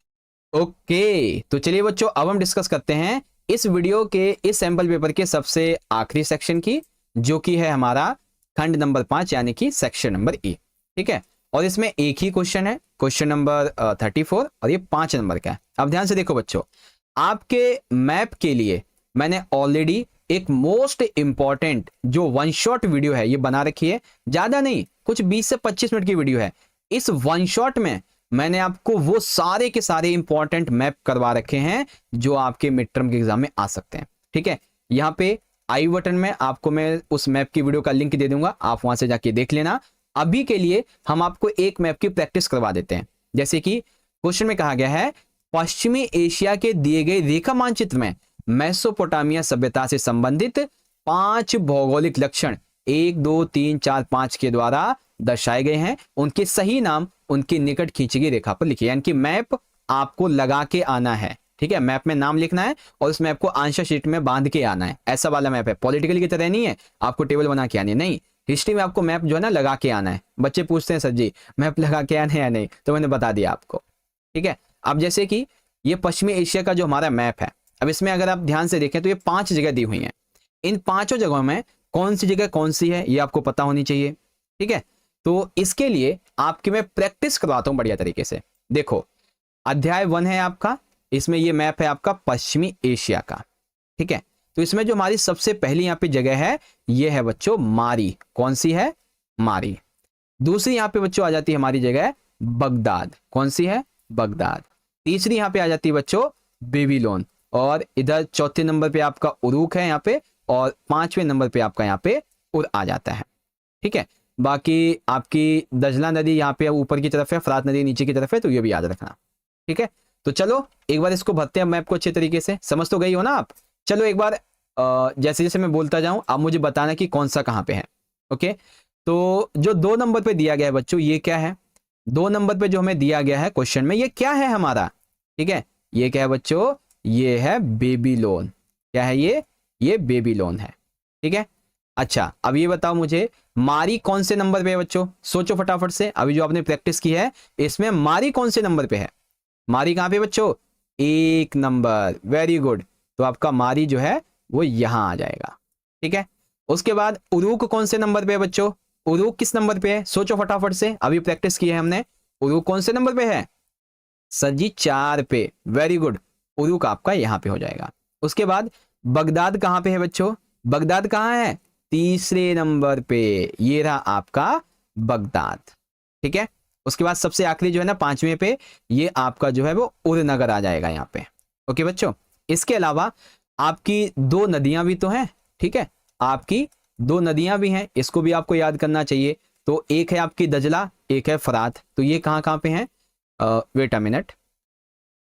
ओके, तो चलिए बच्चों अब हम डिस्कस करते हैं इस वीडियो के इस सैंपल पेपर के सबसे आखिरी सेक्शन की, जो कि है हमारा खंड नंबर 5 यानी कि सेक्शन नंबर ई। ठीक है। और इसमें एक ही क्वेश्चन है, क्वेश्चन नंबर 34, और ये 5 नंबर का है। अब ध्यान से देखो बच्चों, आपके मैप के लिए मैंने ऑलरेडी एक मोस्ट इंपॉर्टेंट जो वन शॉट वीडियो है ये बना रखी है। ज्यादा नहीं, कुछ 20 से 25 मिनट की वीडियो है। इस वन शॉट में मैंने आपको वो सारे के सारे इंपॉर्टेंट मैप करवा रखे हैं जो आपके मिड टर्म के एग्जाम में आ सकते हैं। ठीक है। यहाँ पे आई बटन में आपको मैं उस मैप की वीडियो का लिंक दे दूंगा, आप वहां से जाके देख लेना। अभी के लिए हम आपको एक मैप की प्रैक्टिस करवा देते हैं। जैसे कि क्वेश्चन में कहा गया है, पश्चिमी एशिया के दिए गए रेखा मानचित्र में मेसोपोटामिया सभ्यता से संबंधित 5 भौगोलिक लक्षण 1 2 3 4 5 के द्वारा दर्शाए गए हैं। उनके सही नाम उनके निकट खींची गई रेखा पर लिखिए। यानी कि मैप आपको लगा के आना है। ठीक है। मैप में नाम लिखना है और उस मैप को आंसर शीट में बांध के आना है। ऐसा वाला मैप है, पॉलिटिकल की तरह नहीं है आपको टेबल बना के आनी है, नहीं। हिस्ट्री में आपको मैप जो है ना लगा के आना है। बच्चे पूछते हैं सर जी मैप लगा के आना है या नहीं, तो मैंने बता दिया आपको। ठीक है। अब जैसे कि ये पश्चिमी एशिया का जो हमारा मैप है, अब इसमें अगर आप ध्यान से देखें तो ये 5 जगह दी हुई हैं। इन 5 जगहों में कौन सी जगह कौन सी है ये आपको पता होनी चाहिए। ठीक है। तो इसके लिए आपकी मैं प्रैक्टिस करवाता हूं बढ़िया तरीके से। देखो अध्याय 1 है आपका, इसमें ये मैप है आपका पश्चिमी एशिया का। ठीक है। तो इसमें जो हमारी सबसे पहली यहाँ पे जगह है ये है बच्चों मारी। कौन सी है? मारी। दूसरी यहाँ पे बच्चों आ जाती है हमारी जगह बगदाद। कौन सी है? बगदाद। तीसरी यहाँ पे आ जाती है बच्चों बेबीलोन, और इधर चौथे नंबर पे आपका उरुक है यहाँ पे, और 5वें नंबर पे आपका यहाँ पे उर आ जाता है। ठीक है। बाकी आपकी दजला नदी यहाँ पे ऊपर की तरफ है, फरात नदी नीचे की तरफ है, तो ये भी याद रखना। ठीक है। तो चलो एक बार इसको भरते हैं मैप को अच्छे तरीके से। समझ तो गई हो ना आप? चलो एक बार जैसे जैसे मैं बोलता जाऊं आप मुझे बताना कि कौन सा कहाँ पे है। ओके। तो जो 2 नंबर पे दिया गया है बच्चों ये क्या है? 2 नंबर पे जो हमें दिया गया है क्वेश्चन में ये क्या है हमारा? ठीक है। ये क्या है बच्चों? ये है बेबीलोन। क्या है ये? ये बेबीलोन है। ठीक है। अच्छा अब ये बताओ मुझे मारी कौन से नंबर पे है बच्चों? सोचो फटाफट से। अभी जो आपने प्रैक्टिस की है इसमें मारी कौन से नंबर पे है? मारी कहां पे बच्चों? 1 नंबर। Very good. तो आपका मारी जो है वो यहां आ जाएगा। ठीक है। उसके बाद उरुक कौन से नंबर पे है बच्चों? उरुक किस नंबर पे है? सोचो फटाफट से। अभी प्रैक्टिस की है हमने। उरुक कौन से नंबर पे है? सर जी 4 पे। Very good. उरुक आपका यहां पे हो जाएगा। उसके बाद बगदाद कहां पे है बच्चों? बगदाद कहां है? 3रे नंबर पे। ये रहा आपका बगदाद। ठीक है। उसके बाद सबसे आखिरी जो है ना 5वें पे ये आपका जो है वो उरनगर आ जाएगा यहाँ पे। ओके बच्चों। इसके अलावा आपकी 2 नदियां भी तो हैं। ठीक है। आपकी 2 नदियां भी हैं, इसको भी आपको याद करना चाहिए। तो एक है आपकी दजला, एक है फरात। तो ये कहाँ कहाँ पे हैं? Wait a minute.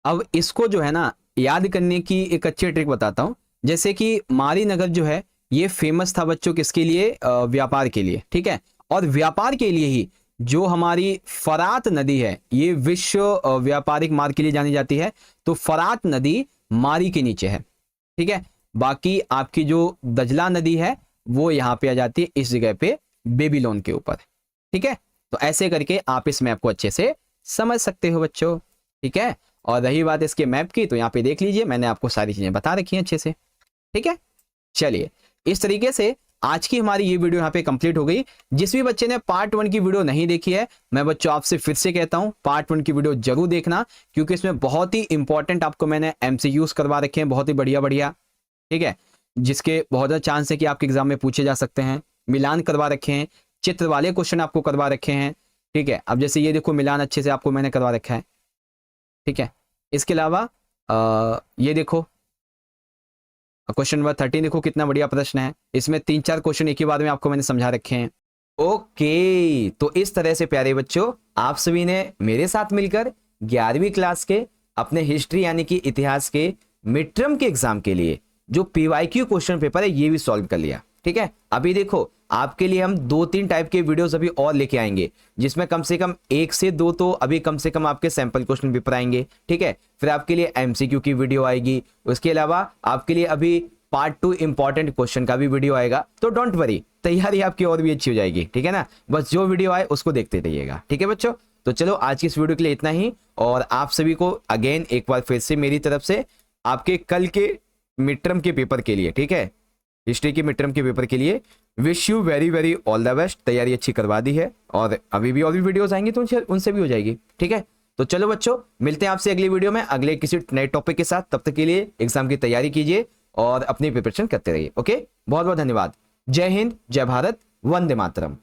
अब इसको जो है ना याद करने की एक अच्छी ट्रिक बताता हूं। जैसे कि मारी नगर जो है ये फेमस था बच्चों किसके लिए? व्यापार के लिए। ठीक है। और व्यापार के लिए ही जो हमारी फरात नदी है ये विश्व व्यापारिक मार्ग के लिए जानी जाती है। तो फरात नदी मारी के नीचे है। ठीक है। बाकी आपकी जो दजला नदी है वो यहां पे आ जाती है इस जगह पे बेबीलोन के ऊपर। ठीक है। तो ऐसे करके आप इस मैप को अच्छे से समझ सकते हो बच्चों, ठीक है। और रही बात इसके मैप की, तो यहाँ पे देख लीजिए मैंने आपको सारी चीजें बता रखी हैं अच्छे से, ठीक है। चलिए इस तरीके से आज की हमारी ये वीडियो यहाँ पे कंप्लीट हो गई। जिस भी बच्चे ने पार्ट 1 की वीडियो नहीं देखी है, मैं बच्चों आपसे फिर से कहता हूँ पार्ट 1 की वीडियो जरूर देखना, क्योंकि इसमें बहुत ही इंपॉर्टेंट आपको मैंने MCQs करवा रखे हैं, बहुत ही बढ़िया बढ़िया, ठीक है, जिसके बहुत ज़्यादा चांस है कि आपके एग्जाम में पूछे जा सकते हैं। मिलान करवा रखे हैं, चित्र वाले क्वेश्चन आपको करवा रखे हैं, ठीक है। अब जैसे ये देखो मिलान अच्छे से आपको मैंने करवा रखा है, ठीक है। इसके अलावा ये देखो क्वेश्चन नंबर 13 देखो कितना बढ़िया प्रश्न है, इसमें 3-4 क्वेश्चन एक ही बार में आपको मैंने समझा रखे हैं। ओके, तो इस तरह से प्यारे बच्चों आप सभी ने मेरे साथ मिलकर 11वीं क्लास के अपने हिस्ट्री यानी कि इतिहास के मिड टर्म के एग्जाम के लिए जो PYQ क्वेश्चन पेपर है ये भी सॉल्व कर लिया, ठीक है। अभी देखो आपके लिए हम 2-3 टाइप के वीडियोस अभी और लेके आएंगे, जिसमें कम से कम 1 से 2 तो अभी कम से कम आपके सैंपल क्वेश्चन पेपर आएंगे, ठीक है। फिर आपके लिए MCQ की वीडियो आएगी, उसके अलावा आपके लिए अभी पार्ट 2 इंपॉर्टेंट क्वेश्चन का भी वीडियो आएगा। तो डोंट वरी, तैयारी आपकी और भी अच्छी हो जाएगी, ठीक है ना। बस जो वीडियो आए उसको देखते रहिएगा, ठीक है बच्चों। तो चलो आज की इस वीडियो के लिए इतना ही, और आप सभी को अगेन एक बार फिर से मेरी तरफ से आपके कल के मिड टर्म के पेपर के लिए, ठीक है, हिस्ट्री के मिड टर्म के पेपर के लिए wish you very very all the best. तैयारी अच्छी करवा दी है, और अभी भी और भी वीडियोस आएंगी तो उनसे भी हो जाएगी, ठीक है। तो चलो बच्चों मिलते हैं आपसे अगली वीडियो में अगले किसी नए टॉपिक के साथ। तब तक के लिए एग्जाम की तैयारी कीजिए और अपनी प्रिपरेशन करते रहिए। ओके, बहुत बहुत धन्यवाद। जय हिंद, जय भारत, वंदे मातरम।